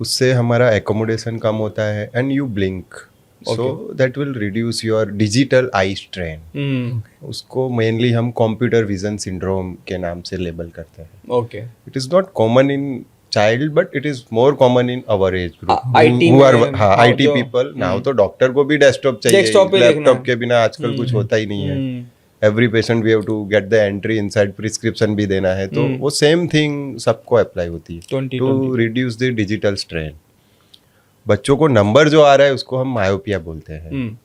उससे हमारा एकोमोडेशन कम होता है and you blink, so that will reduce your digital eye strain. उसको मेनली हम कंप्यूटर विजन सिंड्रोम के नाम से लेबल करते हैं. Okay. It is not common in child but it is more common in our age group. IT हाँ, IT people. Now तो doctor को भी डेस्कटॉप चाहिए. Desktop पे देखना लैपटॉप के बिना आजकल कुछ होता ही नहीं है. Every patient we have to get the entry inside, prescription भी देना है. तो वो सेम थिंग सबको अप्लाई होती है 20-20. To reduce the digital strain. बच्चों को नंबर जो आ रहा है उसको हम मायोपिया बोलते हैं.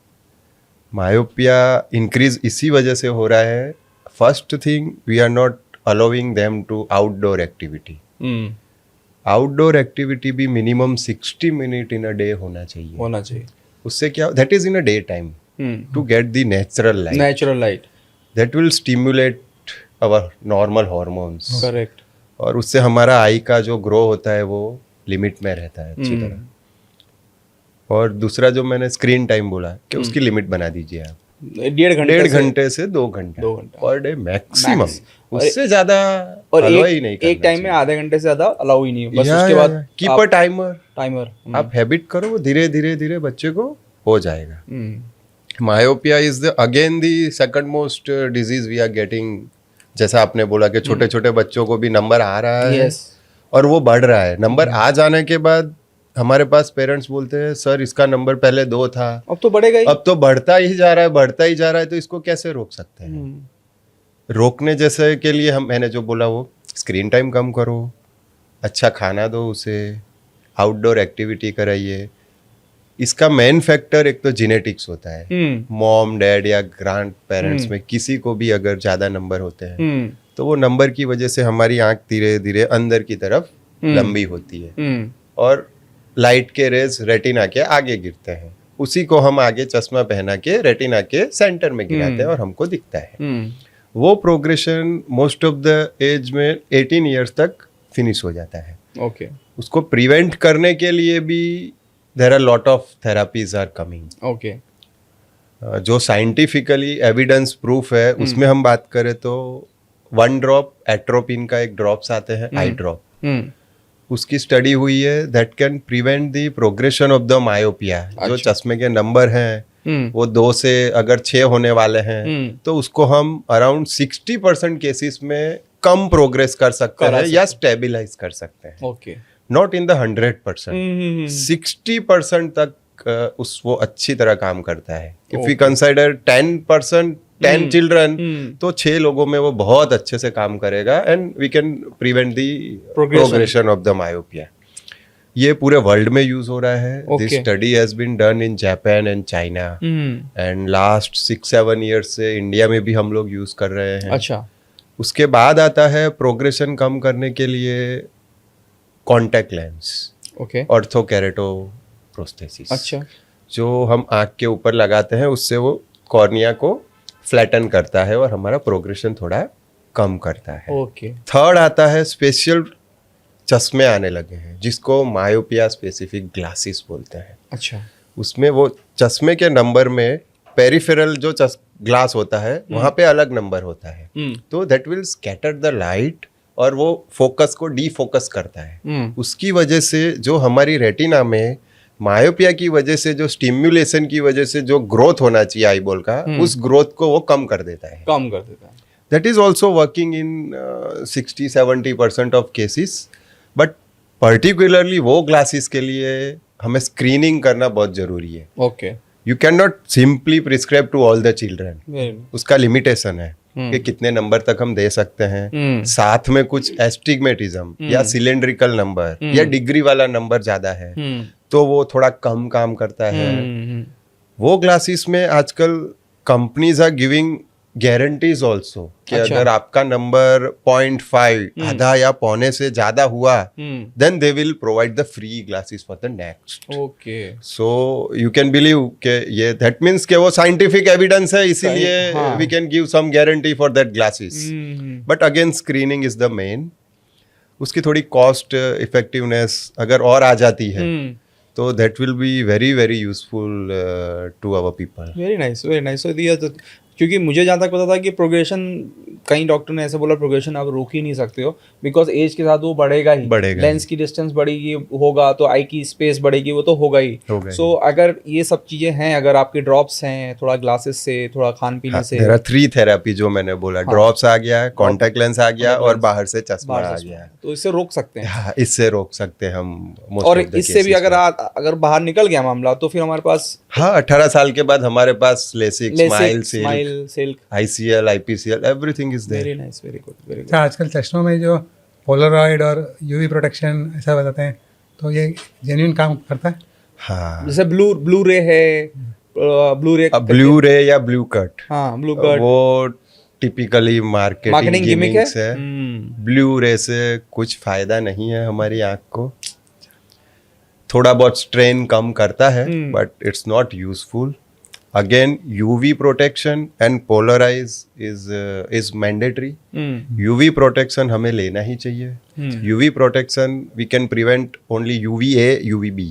मायोपिया इंक्रीज इसी वजह से हो रहा है. First thing, we are not allowing them to outdoor activity. Outdoor activity भी minimum 60 minute in a day होना चाहिए. उससे क्या, that is in a day time to get the natural light. That will stimulate our normal hormones. Correct. और उससे हमारा आई का जो ग्रो होता है वो लिमिट में रहता है अच्छी तरह. और दूसरा जो मैंने स्क्रीन टाइम बोला कि उसकी लिमिट बना दीजिए आप. 1.5 घंटे से 2 घंटे पर डे मैक्सिमम. उससे ज्यादा और allow ही नहीं एक टाइम में आधे घंटे से ज्यादा अलाउ ही नहीं है. बस या, उसके बाद कीप अ टाइमर आप हैबिट करो, धीरे धीरे धीरे बच्चे को हो जाएगा. Myopia is the again the second most disease we are getting. जैसा आपने बोला कि छोटे छोटे बच्चों को भी नंबर आ रहा है और वो बढ़ रहा है. नंबर आ जाने के बाद हमारे पास पेरेंट्स बोलते हैं सर इसका नंबर पहले 2 था, अब तो बढ़ेगा ही. अब तो बढ़ता ही जा रहा है, तो इसको कैसे रोक सकते हैं? रोकने जैसे के लिए मैंने जो बोला वो स्क्रीन टाइम कम करो, अच्छा खाना दो उसे, आउटडोर एक्टिविटी कराइए. इसका मेन फैक्टर एक तो जेनेटिक्स होता है. मॉम डैड या ग्रैंड पेरेंट्स में किसी को भी अगर ज्यादा नंबर होते हैं तो वो नंबर की वजह से हमारी आंख धीरे धीरे अंदर की तरफ लंबी होती है और लाइट के रेज रेटिना के आगे गिरते हैं. उसी को हम आगे चश्मा पहना के रेटिना के सेंटर में गिराते हैं और हमको दिखता है. वो progression most of the age में 18 इयर्स तक फिनिश हो जाता है. ओके. उसको प्रिवेंट करने के लिए भी there are lot of therapies are coming. Okay. जो साइंटिफिकली एविडेंस प्रूफ है उसमें हम बात करें तो 1 ड्रॉप एट्रोपिन का एक ड्रॉप्स आते हैं, आई ड्रॉप. उसकी स्टडी हुई है that can prevent the progression of the myopia. जो चश्मे के नंबर हैं वो 2 से अगर 6 होने वाले हैं तो उसको हम अराउंड 60% केसेस में कम प्रोग्रेस कर सकते हैं या स्टेबलाइज कर सकते हैं. ओके. Not in the 100%. 60% तक वो अच्छी तरह काम करता है. इफ वी कंसिडर 10%, 10 चिल्ड्रन, तो 6 लोगों में वो बहुत अच्छे से काम करेगा and we can prevent the progression of the myopia. ये पूरे वर्ल्ड में यूज हो रहा है. This study has been done in Japan and China and last 6-7 years से इंडिया में भी हम लोग यूज कर रहे हैं. अच्छा. उसके बाद आता है प्रोग्रेशन कम करने के लिए कॉन्टैक्ट लेंस. ओके. ऑर्थोकेरेटो प्रोस्थेसिस. अच्छा. जो हम आँख के ऊपर लगाते हैं उससे वो कॉर्निया को फ्लैटन करता है और हमारा प्रोग्रेशन थोड़ा कम करता है। ओके। थर्ड आता है स्पेशल चश्मे आने लगे हैं जिसको मायोपिया स्पेसिफिक ग्लासेस बोलते हैं। अच्छा। उसमें वो चश्मे के नंबर में पेरिफेरल जो ग्लास होता है वहाँ पे अलग नंबर होता है, तो that will scatter the light और वो फोकस को डीफोकस करता है। उसकी वजह से जो हमारी रेटिना में मायोपिया की वजह से जो स्टिम्युलेशन की वजह से जो ग्रोथ होना चाहिए आई बॉल का, उस ग्रोथ को वो कम कर देता है। कम कर देता है। That is also working in 60-70% of cases, but particularly वो ग्लासेस के लिए हमें स्क्रीनिंग करना बहुत जरूरी है। Okay. You can not simply prescribe to all the children, very उसका लिमिटेशन है कि कितने नंबर तक हम दे सकते हैं। साथ में कुछ एस्टिग्मेटिज्म या सिलेंड्रिकल नंबर या डिग्री वाला नंबर ज्यादा है तो वो थोड़ा कम काम करता है। वो ग्लासेस में आजकल companies are giving guarantees also कि अच्छा। अगर आपका नंबर 0.5 आधा या पौने से ज्यादा हुआ then they will provide the free glasses for the next. Okay. So you can believe के ये दैट मीन्स के वो साइंटिफिक एविडेंस है, इसीलिए हाँ। We can give some guarantee for that glasses. But again screening is the main. उसकी थोड़ी cost effectiveness अगर और आ जाती है तो that will be very very useful to our people. Very nice, very nice. क्योंकि मुझे जहाँ तक पता था कि प्रोग्रेशन, कई डॉक्टर ने ऐसे बोला प्रोग्रेशन आप रोक ही नहीं सकते हो, बिकॉज एज के साथ वो बढ़ेगा ही। लेंस की डिस्टेंस बढ़ेगी होगा तो आई की स्पेस बढ़ेगी, वो तो होगा ही। सो अगर ये सब चीजें हैं, अगर आपके ड्रॉप्स हैं, थोड़ा ग्लासेस से, थोड़ा खान पीने से, मेरा 3 थेरेपी जो मैंने बोला, ड्रॉप्स आ गया, कॉन्टैक्ट लेंस आ गया और बाहर से चश्मा आ गया, तो इससे रोक सकते हैं। हाँ, इससे रोक सकते हैं हम। और इससे भी अगर बाहर निकल गया मामला तो फिर हमारे पास, हाँ, 18 साल के बाद हमारे पास LASIK, smile, silk, ICL, IPCL, everything is there. Very nice, very good, very good. अच्छा, आजकल चश्मों में जो पोलरॉइड और यूवी प्रोटेक्शन ऐसा बताते हैं, तो ये जेन्युइन काम करता है? हाँ, जैसे ब्लू रे है, ब्लू रे या ब्लू कट, हाँ, ब्लू कट, वो टिपिकली मार्केटिंग गिमिक्स है। ब्लू रे से कुछ फायदा नहीं है हमारी आंख को, थोड़ा बहुत स्ट्रेन कम करता है but it's not useful. Again, UV protection and polarize is mandatory. UV protection हमें लेना ही चाहिए। UV protection we can prevent only UVA, UVB.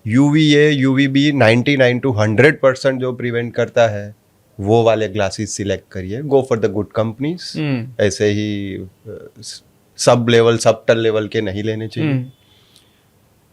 UVA, UVB 99 to 100% जो prevent करता है वो वाले glasses select करिए। Go for the good companies. ऐसे ही सब लेवल, सबटल लेवल के नहीं लेने चाहिए।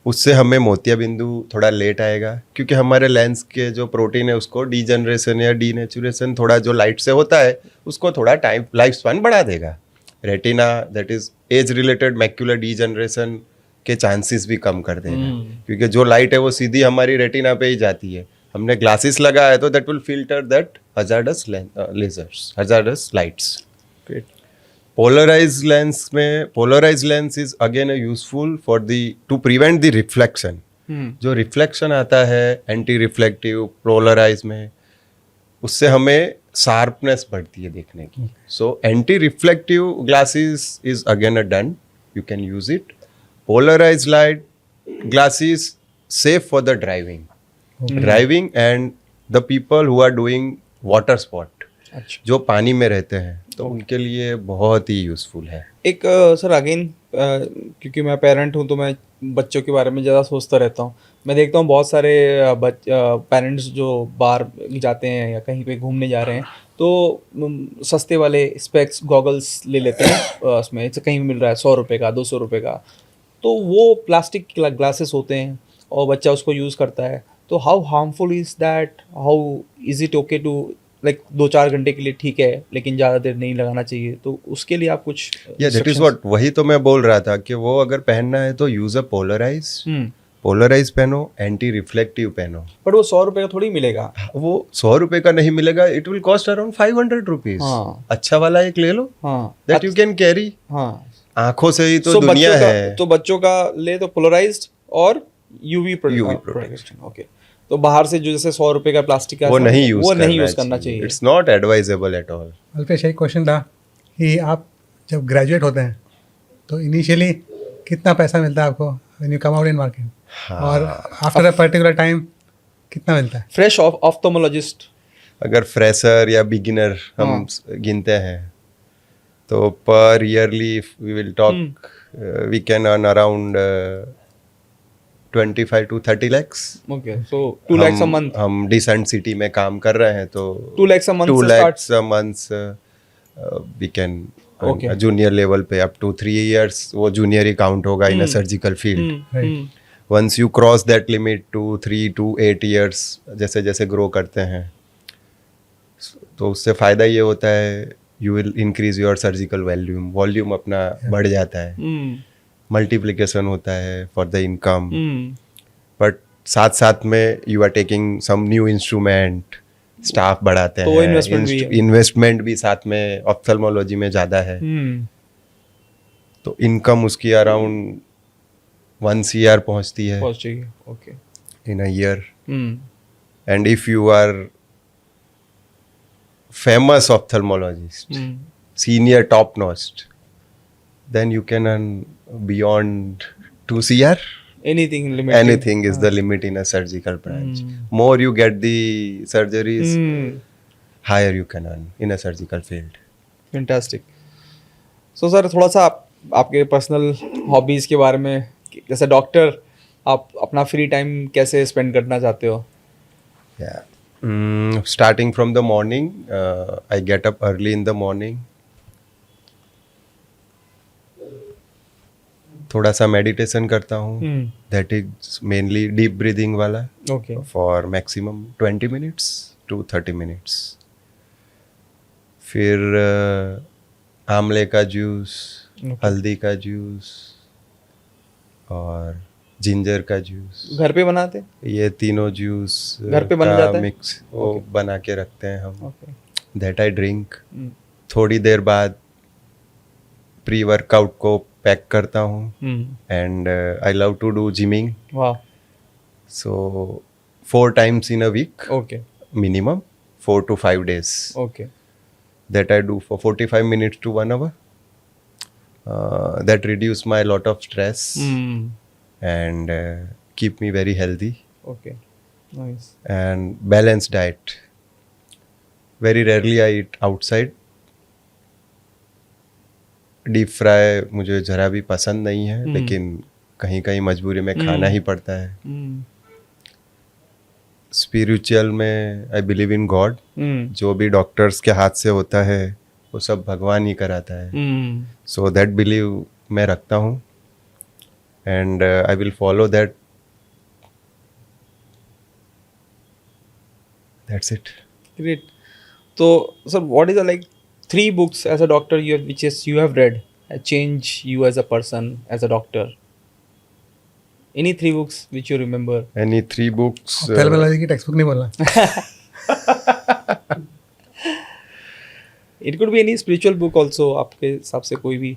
उससे हमें मोतिया बिंदु थोड़ा लेट आएगा क्योंकि हमारे लेंस के जो प्रोटीन है उसको डीजनरेशन या डीनेचुरेशन थोड़ा जो लाइट से होता है उसको थोड़ा टाइम लाइफ स्पैन बढ़ा देगा। Retina that is as related macular degeneration के चांसेस भी कम कर देगा क्योंकि जो लाइट है वो सीधी हमारी रेटिना पे ही जाती है। हमने ग्लासेस लगाया है तो that will filter that hazardous lasers, hazardous lights. Polarized lens is again a useful for to prevent the reflection. जो रिफ्लेक्शन आता है एंटी रिफ्लेक्टिव पोलराइज में, उससे हमें शार्पनेस बढ़ती है देखने की। So anti reflective glasses is again a done, you can use it. Polarize light glasses safe for the driving and the people who are doing water sport, जो पानी में रहते हैं तो उनके लिए बहुत ही यूजफुल है। एक सर अगेन क्योंकि मैं पेरेंट हूँ तो मैं बच्चों के बारे में ज़्यादा सोचता रहता हूँ। मैं देखता हूँ बहुत सारे पेरेंट्स जो बाहर जाते हैं या कहीं पे घूमने जा रहे हैं तो सस्ते वाले स्पेक्स गॉगल्स ले लेते हैं, उसमें कहीं मिल रहा है 100 रुपये का, 200 रुपये का, तो वो प्लास्टिक ग्लासेस होते हैं और बच्चा उसको यूज़ करता है। तो how harmful is that? How is it okay to like 2-4 घंटे के लिए ठीक है लेकिन ज़्यादा देर नहीं लगाना चाहिए, तो उसके लिए आप कुछ दैट इज व्हाट, वही तो मैं बोल रहा था कि वो अगर पहनना है तो यूज अ पोलराइज पहनो, एंटी रिफ्लेक्टिव पहनो। बट वो 100 रुपये का थोड़ी मिलेगा, वो 100 रुपये का नहीं मिलेगा, it will cost around 500 rupees. अच्छा वाला एक ले लो दैट यू कैन कैरी। आंखों से ही तो दुनिया है। तो बच्चों का ले तो पोलराइज्ड और यूवी प्रोटेक्शन। ओके, तो बाहर से जो जैसे 100 रुपये का प्लास्टिक का वो नहीं यूज करना चाहिए। It's not advisable at all. Alpesh, एक क्वेश्चन था कि आप जब ग्रेजुएट होते हैं तो इनिशियली कितना पैसा मिलता है आपको when you come out in market, और आफ्टर अ पर्टिकुलर टाइम कितना मिलता है? फ्रेश ऑप्थोमोलॉजिस्ट अगर फ्रेशर या बिगिनर हम गिनते हैं तो पर yearly we will talk we can earn around 25 to 30 lakhs. Okay, so 2 lakhs a month. हम डिसेंट सिटी में काम कर रहे हैं तो 2 lakhs a month 2 से lakhs a month we can Okay. Junior level पे अप टू 3 years वो जूनियर ही काउंट होगा in a surgical field. Once you cross that limit to 3 to 8 years जैसे जैसे ग्रो करते हैं तो उससे फ़ायदा ये होता है you will increase your surgical volume अपना बढ़ जाता है, मल्टीप्लिकेशन होता है फॉर द इनकम. बट साथ साथ में you are taking some new instrument, staff बढ़ाते तो हैं, investment भी है. इन्वेस्टमेंट भी साथ में ऑप्थेल्मोलॉजी में ज़्यादा है. तो इनकम उसकी अराउंड 1 CR पहुंचती है Okay. In a year. And if you are famous ophthalmologist, senior top notch, then you can earn beyond 2 CR. Anything limited. Anything is the limit in a surgical branch. More you get the surgeries, higher you can earn in a surgical field. Fantastic. So sir थोड़ा सा आपके personal hobbies के बारे में, जैसे doctor आप अपना free time कैसे स्पेंड करना चाहते हो? Yeah. Starting from the morning, I get up early in the morning. थोड़ा सा मेडिटेशन करता हूँ. That is mainly deep breathing वाला. Okay. For maximum 20 minutes to 30 minutes. फिर आंवले का जूस, हल्दी का जूस और जिंजर का जूस. घर पे बनाते? ये तीनों जूस घर पे बन जाता है? मिक्स वो बना के रखते हैं हम. Okay. That I drink. थोड़ी देर बाद प्री वर्कआउट को पैक करता हूँ. And I love to do gymming. वाह. So 4 times in a week Okay. minimum, 4 to 5 days. Okay. That I do for 45 minutes to 1 hour. That reduce my lot of stress and keep me very healthy. Okay. Nice. And balanced diet. Very rarely I eat outside. Deep fry मुझे ज़रा भी पसंद नहीं है, लेकिन कहीं कहीं मजबूरी में खाना ही पड़ता है. स्पिरिचुअल में आई बिलीव इन गॉड. जो भी डॉक्टर्स के हाथ से होता है वो सब भगवान ही कराता है. सो दैट बिलीव मैं रखता हूँ and I will follow that. That's it. Great. So, sir, what is the 3 books as a doctor which you have read change you as a person, as a doctor? Any 3 books which you remember? Any 3 books? Ophthalmology की text book नहीं बोलना. It could be any spiritual book also, आपके हिसाब से कोई भी.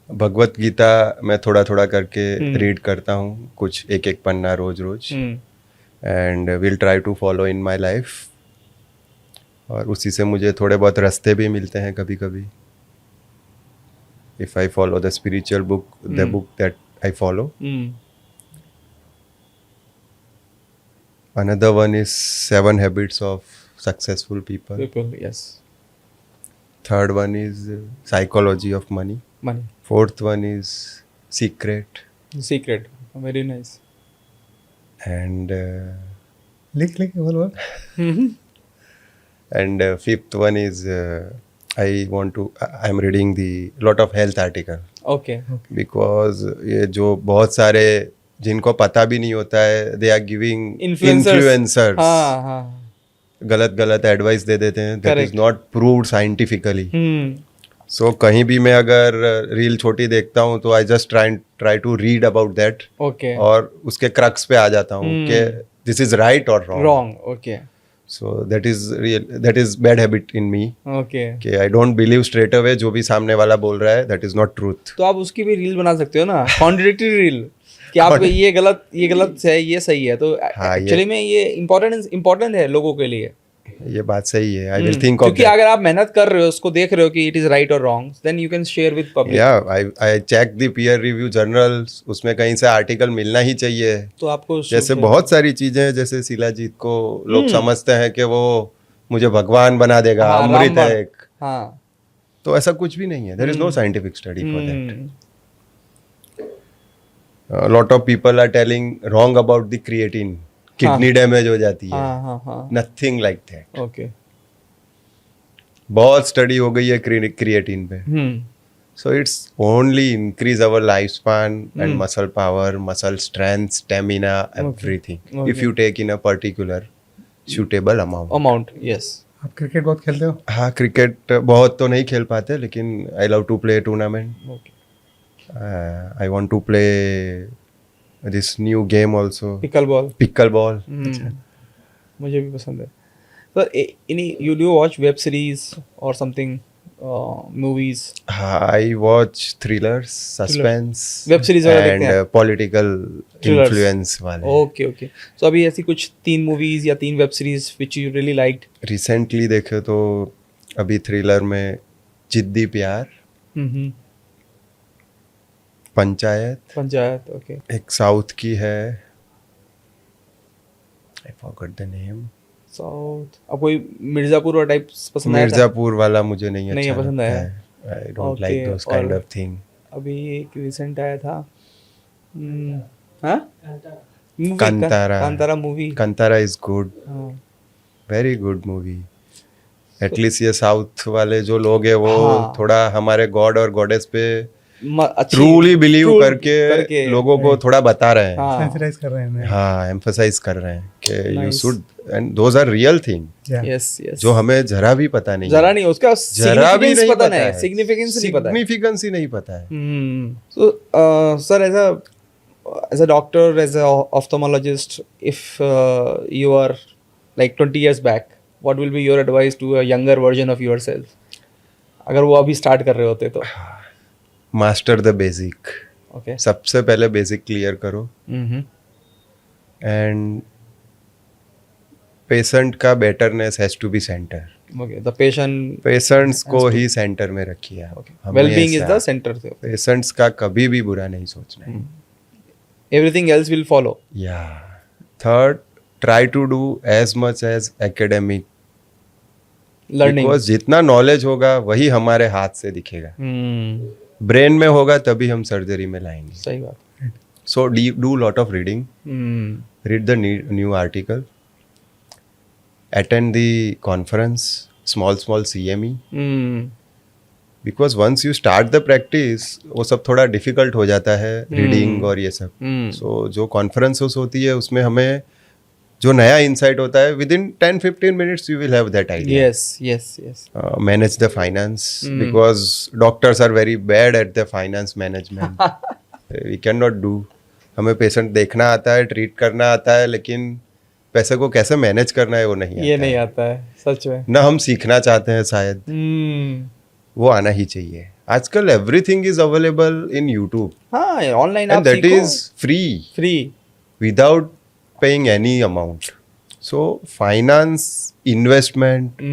भगवत गीता मैं थोड़ा थोड़ा करके रीड करता हूँ, कुछ एक पन्ना रोज रोज. And will try to follow in my life. और उसी से मुझे थोड़े बहुत रास्ते भी मिलते हैं कभी कभी. If I follow the spiritual book, the book that I follow. Another one is 7 Habits of Successful People. Yes. Third one is Psychology of Money. Money. Fourth one is Secret. Secret. Very nice. And लिख बोल. and fifth one is I'm reading the lot of health article. Okay. Because ये जो बहुत सारे जिनको पता भी नहीं होता है, they are giving Influencers. Influencers. हाँ. गलत एडवाइस दे देते हैं. That is Correct. Not proved scientifically. So कहीं भी मैं अगर रील छोटी देखता हूँ तो I just try to read about that. Okay. और उसके क्रक्स पे आ जाता हूँ कि दिस इज राइट और wrong. Wrong. Okay. So that is bad habit in me Okay. कि I don't believe straight away जो भी सामने वाला बोल रहा है. That is not truth. तो आप उसकी भी रील बना सकते हो ना, कॉन्ट्रडिक्टरी रील, कि आप ये गलत है, ये सही है. तो हाँ, एक्चुअली में ये इम्पोर्टेंट है लोगों के लिए. ये बात सही है. आई विल थिंक ऑफ क्योंकि अगर आप मेहनत कर रहे हो, उसको देख रहे हो कि इट इज राइट और wrong, then you can share with public. या I check the peer review journals. उसमें कहीं से आर्टिकल मिलना ही चाहिए. तो आपको जैसे बहुत सारी चीजें हैं, जैसे शिलाजीत को लोग समझते हैं कि वो मुझे भगवान बना देगा, हाँ, अमृत रामबाण. है एक. हाँ. तो ऐसा कुछ भी नहीं है, there is no scientific study for that. Lot of people are telling wrong about the creatine, kidney damage हो जाती है. हाँ. Nothing like that. ओके. बहुत स्टडी हो गई है क्रिएटिन पे. So it's only increase our lifespan and muscle power, muscle strength, stamina, everything. If you take in a particular suitable amount. Yes. आप क्रिकेट बहुत खेलते हो? हाँ, क्रिकेट बहुत तो नहीं खेल पाते, लेकिन I love to play tournament. Okay. I want to play this new game also. Pickleball. Pickleball. मुझे भी पसंद है. So, you do watch web series or something? Movies. I watch thrillers, suspense, Web series वगैरह देखते हैं? and political Thrillers. influence वाले. Okay. So अभी ऐसी कुछ 3 movies या 3 web series which you really liked? Recently देखे तो अभी थ्रिलर में जिद्दी प्यार, पंचायत, okay. एक साउथ की है, I forgot the name. South. अब कोई मिर्जापुर और टाइप पसंद आया था? मिर्जापुर वाला मुझे नहीं नहीं अच्छा पसंद आया. I don't like Okay, those kind और- ऑफ थिंग. अभी एक रिसेंट आया था. हाँ? Movie, Kantara movie. Kantara is good, very good movie. At least ये साउथ वाले जो लोग हैं वो हाँ. थोड़ा हमारे गॉड और गॉडेस पे ट्रूली बिलीव करके लोगों को थोड़ा बता रहे हैं. हाँ. सेंसिटाइज कर रहे हैं हमें. हाँ, एम्फसाइज कर रहे हैं कि you Nice. Should, and those are real thing Yeah. Yes. जो हमें जरा भी पता नहीं जरा है. नहीं, उसका जरा भी significance नहीं पता पता नहीं, है. significance नहीं पता है. Significance ही नहीं पता है. So, sir, as a doctor, as a ophthalmologist, if you are like 20 years back, what will be your advice to a younger version of yourself? अगर वो अभी स्टार्ट कर रहे होते तो. Master the basic. Okay. सबसे पहले बेसिक क्लियर करो, एंड पेशेंट का betterness has to be centre. Okay. The patient. Patients को ही सेंटर में रखिए आप. Okay. Well-being is the हमेशा. center. पेशेंट्स का कभी भी बुरा नहीं सोचना है. Everything else will follow. या third, try to do as much as academic, Learning. Because जितना नॉलेज होगा वही हमारे हाथ से दिखेगा. ब्रेन में होगा तभी हम सर्जरी में लाएंगे. सही बात. So do lot of reading, read the new article, attend the conference, small CME, because once you start the practice वो सब थोड़ा difficult हो जाता है, reading और ये सब. So जो conferences होती है उसमें हमें जो नया insight होता है, within 10-15 minutes you will have that idea. Yes. Manage the finance, because doctors are very bad at the finance management. We cannot do. हमें पेशेंट देखना आता है, ट्रीट करना आता है, लेकिन पैसे को कैसे मैनेज करना है वो नहीं आता. ये नहीं आता है सच में. ना हम सीखना चाहते हैं शायद. वो आना ही चाहिए. आजकल everything is available in YouTube, हाँ ऑनलाइन एंड आप दैट सीखो. Is free without paying any amount. So finance investment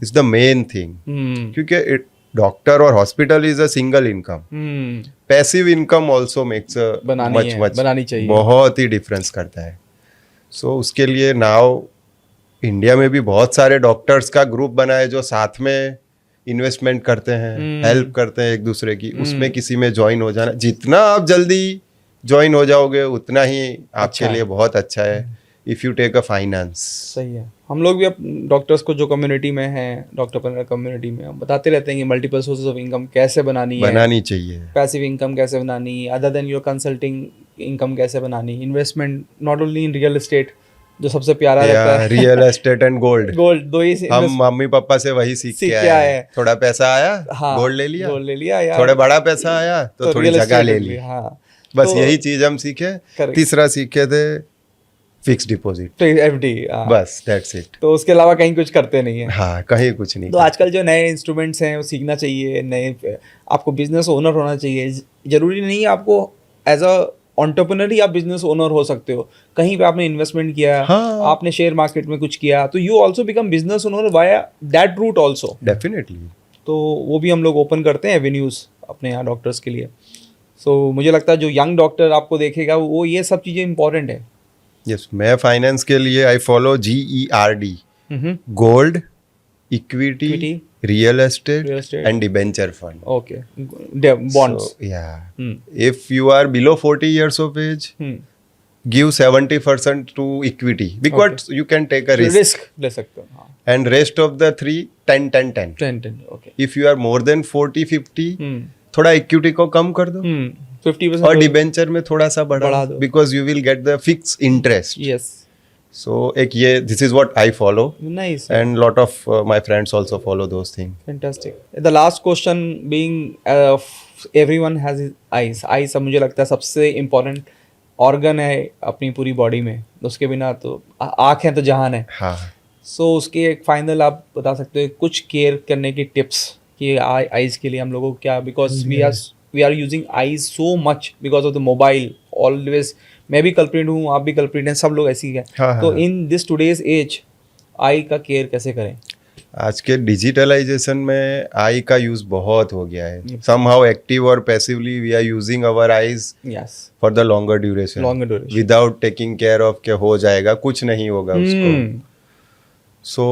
is the main thing. क्योंकि डॉक्टर और hospital is a single income. Passive income also makes a बनानी चाहिए. बहुत ही difference करता है. सो उसके लिए नाउ इंडिया में भी बहुत सारे डॉक्टर्स का ग्रुप बना है जो साथ में इन्वेस्टमेंट करते हैं, हेल्प करते हैं एक दूसरे की. उसमें किसी में ज्वाइन हो जाना, जितना आप जल्दी ज्वाइन हो जाओगे उतना ही आपके लिए बहुत अच्छा है. If you take a finance. सही है. हम लोग भी अब डॉक्टर्स को जो कम्युनिटी में हैं, डॉक्टर पैनल कम्युनिटी में, हम बताते रहते हैं कि मल्टीपल सोर्सेज ऑफ इनकम कैसे बनानी चाहिए, पैसिव इनकम कैसे बनानी, other than your consulting income कैसे बनानी, investment not only in real estate जो सबसे प्यारा रहता है. Real estate and gold. दो ही हम मम्मी पापा से वही सीख के आए हैं. थोड़ा पैसा आया, गोल्ड ले लिया यार. थोड़ा बड़ा पैसा आया तो थोड़ी जगह ले ली. बस यही चीज हम सीखे. तीसरा सीखे थे फिक्स डिपॉजिट, तो एफडी. बस दैट्स इट. तो उसके अलावा कहीं कुछ करते नहीं है. हाँ, कहीं कुछ नहीं. तो आजकल जो नए इंस्ट्रूमेंट्स हैं वो सीखना चाहिए. नए आपको बिजनेस ओनर होना चाहिए. जरूरी नहीं आपको एज अ एंटरप्रेन्योर ही आप बिजनेस ओनर हो सकते हो. कहीं पे आपने इन्वेस्टमेंट किया, आपने शेयर मार्केट में कुछ किया, तो you also become business owner via that route also. Definitely. तो वो भी हम लोग ओपन करते हैं एवेन्यूज अपने यहाँ डॉक्टर्स के लिए. सो मुझे लगता है जो यंग डॉक्टर आपको देखेगा वो ये सब चीज़ें इंपॉर्टेंट है. यस, मैं फाइनेंस के लिए I follow GERD, gold, equity, real estate, Real estate. and debenture fund. Okay. Bonds. So, yeah. Hmm. If you are below 40 years of age, Hmm. give 70% to equity because you can take a risk. Risk ले सकते हो हाँ And rest of the 3, 10, 10, 10. 10 okay If you are more than 40, 50, हम्म थोड़ा equity को कम कर दो 50% और debenture में थोड़ा सा बढ़ा बढ़ा दो दो। Because you will get the fix interest. Yes so एक ये this is what I follow nice and lot of my friends also follow those things. Fantastic. The last question being everyone has his eyes. Eyes अब मुझे लगता है सबसे important organ है अपनी पूरी बॉडी में. उसके बिना तो आँख है तो जहान है. हाँ सो उसके एक फाइनल आप बता सकते हो कुछ केयर करने की टिप्स कि आईज के लिए हम लोगों को क्या because we are using eyes so much because of the mobile always. मैं भी कल्प्रिट हूँ आप भी कल्प्रिट हैं सब लोग ऐसे ही हैं. हाँ, तो हाँ. In this today's age eye का केयर कैसे करें? आज के डिजिटलाइजेशन में आई का यूज बहुत हो गया है. समहाउ एक्टिव और passively we are using our eyes yes for the longer duration without taking care of के हो जाएगा कुछ नहीं होगा उसको. So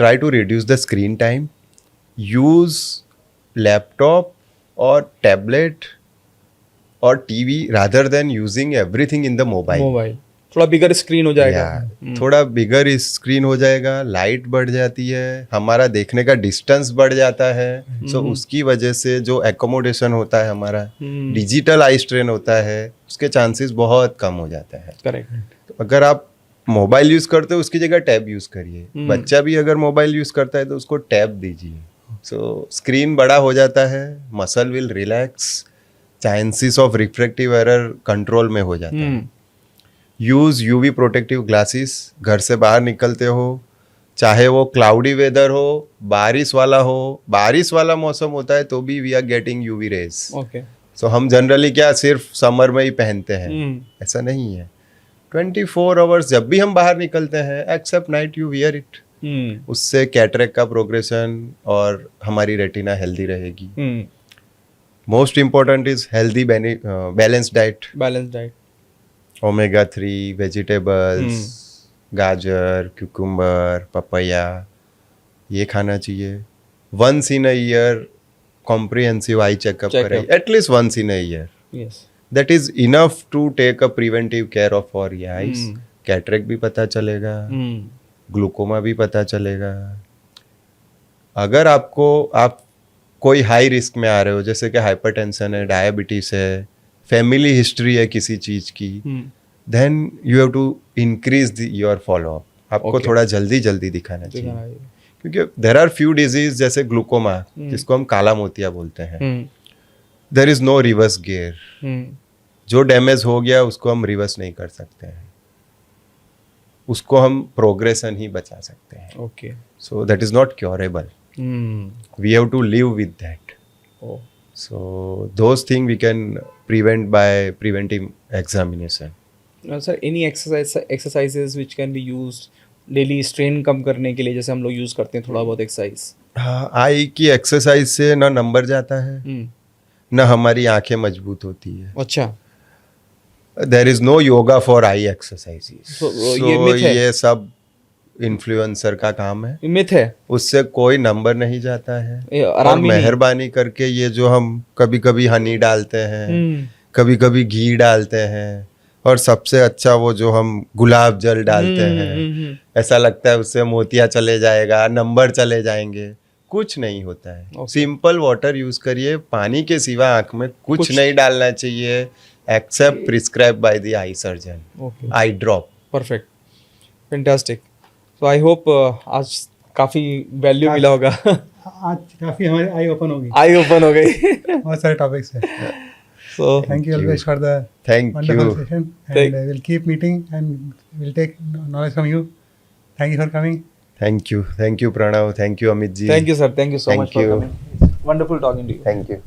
try to reduce the screen time. Use laptop or tablet or TV rather than using everything in the mobile. Mobile थोड़ा बिगर screen हो जाएगा. Yeah, थोड़ा बिगर स्क्रीन हो जाएगा, लाइट बढ़ जाती है, हमारा देखने का डिस्टेंस बढ़ जाता है. सो उसकी वजह से जो एकोमोडेशन होता है हमारा डिजिटल आई स्ट्रेन होता है उसके चांसेस बहुत कम हो जाता है. करेक्ट. अगर आप मोबाइल यूज करते हो उसकी जगह टैब यूज करिए. बच्चा भी अगर मोबाइल यूज करता है तो उसको टैब दीजिए. सो स्क्रीन बड़ा हो जाता है, muscle will relax, chances of refractive error control में हो जाता है. Use UV protective glasses. घर से बाहर निकलते हो चाहे वो क्लाउडी वेदर हो, बारिश वाला मौसम होता है तो भी we are getting UV rays. Okay. So हम जनरली क्या सिर्फ समर में ही पहनते हैं, ऐसा नहीं है. 24 आवर्स जब भी हम बाहर निकलते हैं except night you wear it. उससे कैटरेक्ट का प्रोग्रेशन और हमारी रेटिना हेल्दी रहेगी. Most important is healthy balance diet. Omega 3 vegetables, गाजर, क्यूकम्बर, पपैया ये खाना चाहिए. Once in a year comprehensive eye checkup करें, at least once in a year. Yes That is enough to take a preventive care of our eyes. Cataract भी पता चलेगा, glaucoma भी पता चलेगा. अगर आप कोई हाई रिस्क में आ रहे हो जैसे कि हाइपरटेंशन है, डायबिटीज है, फैमिली हिस्ट्री है किसी चीज की, then you have to increase your follow up. आपको थोड़ा जल्दी दिखाना चाहिए क्योंकि देर आर फ्यू डिजीज जैसे ग्लूकोमा जिसको हम काला मोतिया बोलते हैं. There is no reverse gear. जो डैमेज हो गया उसको हम रिवर्स नहीं कर सकते हैं, उसको हम प्रोग्रेशन ही बचा सकते हैं. Okay. So that is not curable. We have to live with that. So those thing we can prevent by preventive examination. Sir any exercises which can be used daily strain कम करने के लिए जैसे हम लोग यूज करते हैं थोड़ा बहुत एक्सरसाइज? हाँ, आई की एक्सरसाइज से ना नंबर जाता है ना हमारी आंखें मजबूत होती है. अच्छा. There is no yoga for eye exercises. ये myth है? ये सब इन्फ्लुएंसर का काम है. मिथ है. उससे कोई नंबर नहीं जाता है. आराम और ही नहीं. मेहरबानी करके ये जो हम कभी कभी हनी डालते हैं, कभी कभी घी डालते हैं, और सबसे अच्छा वो जो हम गुलाब जल डालते हैं, ऐसा लगता है उससे मोतिया चले जाएगा, नंबर चले जाएंगे. कुछ नहीं होता है. सिंपल वाटर यूज करिए. पानी के सिवा आंख में कुछ नहीं डालना चाहिए except prescribe by the eye surgeon. Eye drop. Perfect. Fantastic. So I hope आज काफी वैल्यू मिला होगा. आज काफी हमारी आई ओपन हो गई. बहुत सारे टॉपिक्स हैं. So thank you always for the wonderful session, and we'll keep meeting and we'll take knowledge from you. Thank you for coming. Thank you Pranav. Thank you Amit ji. Thank you sir. Thank you so much for coming. Wonderful talking to you. Thank you.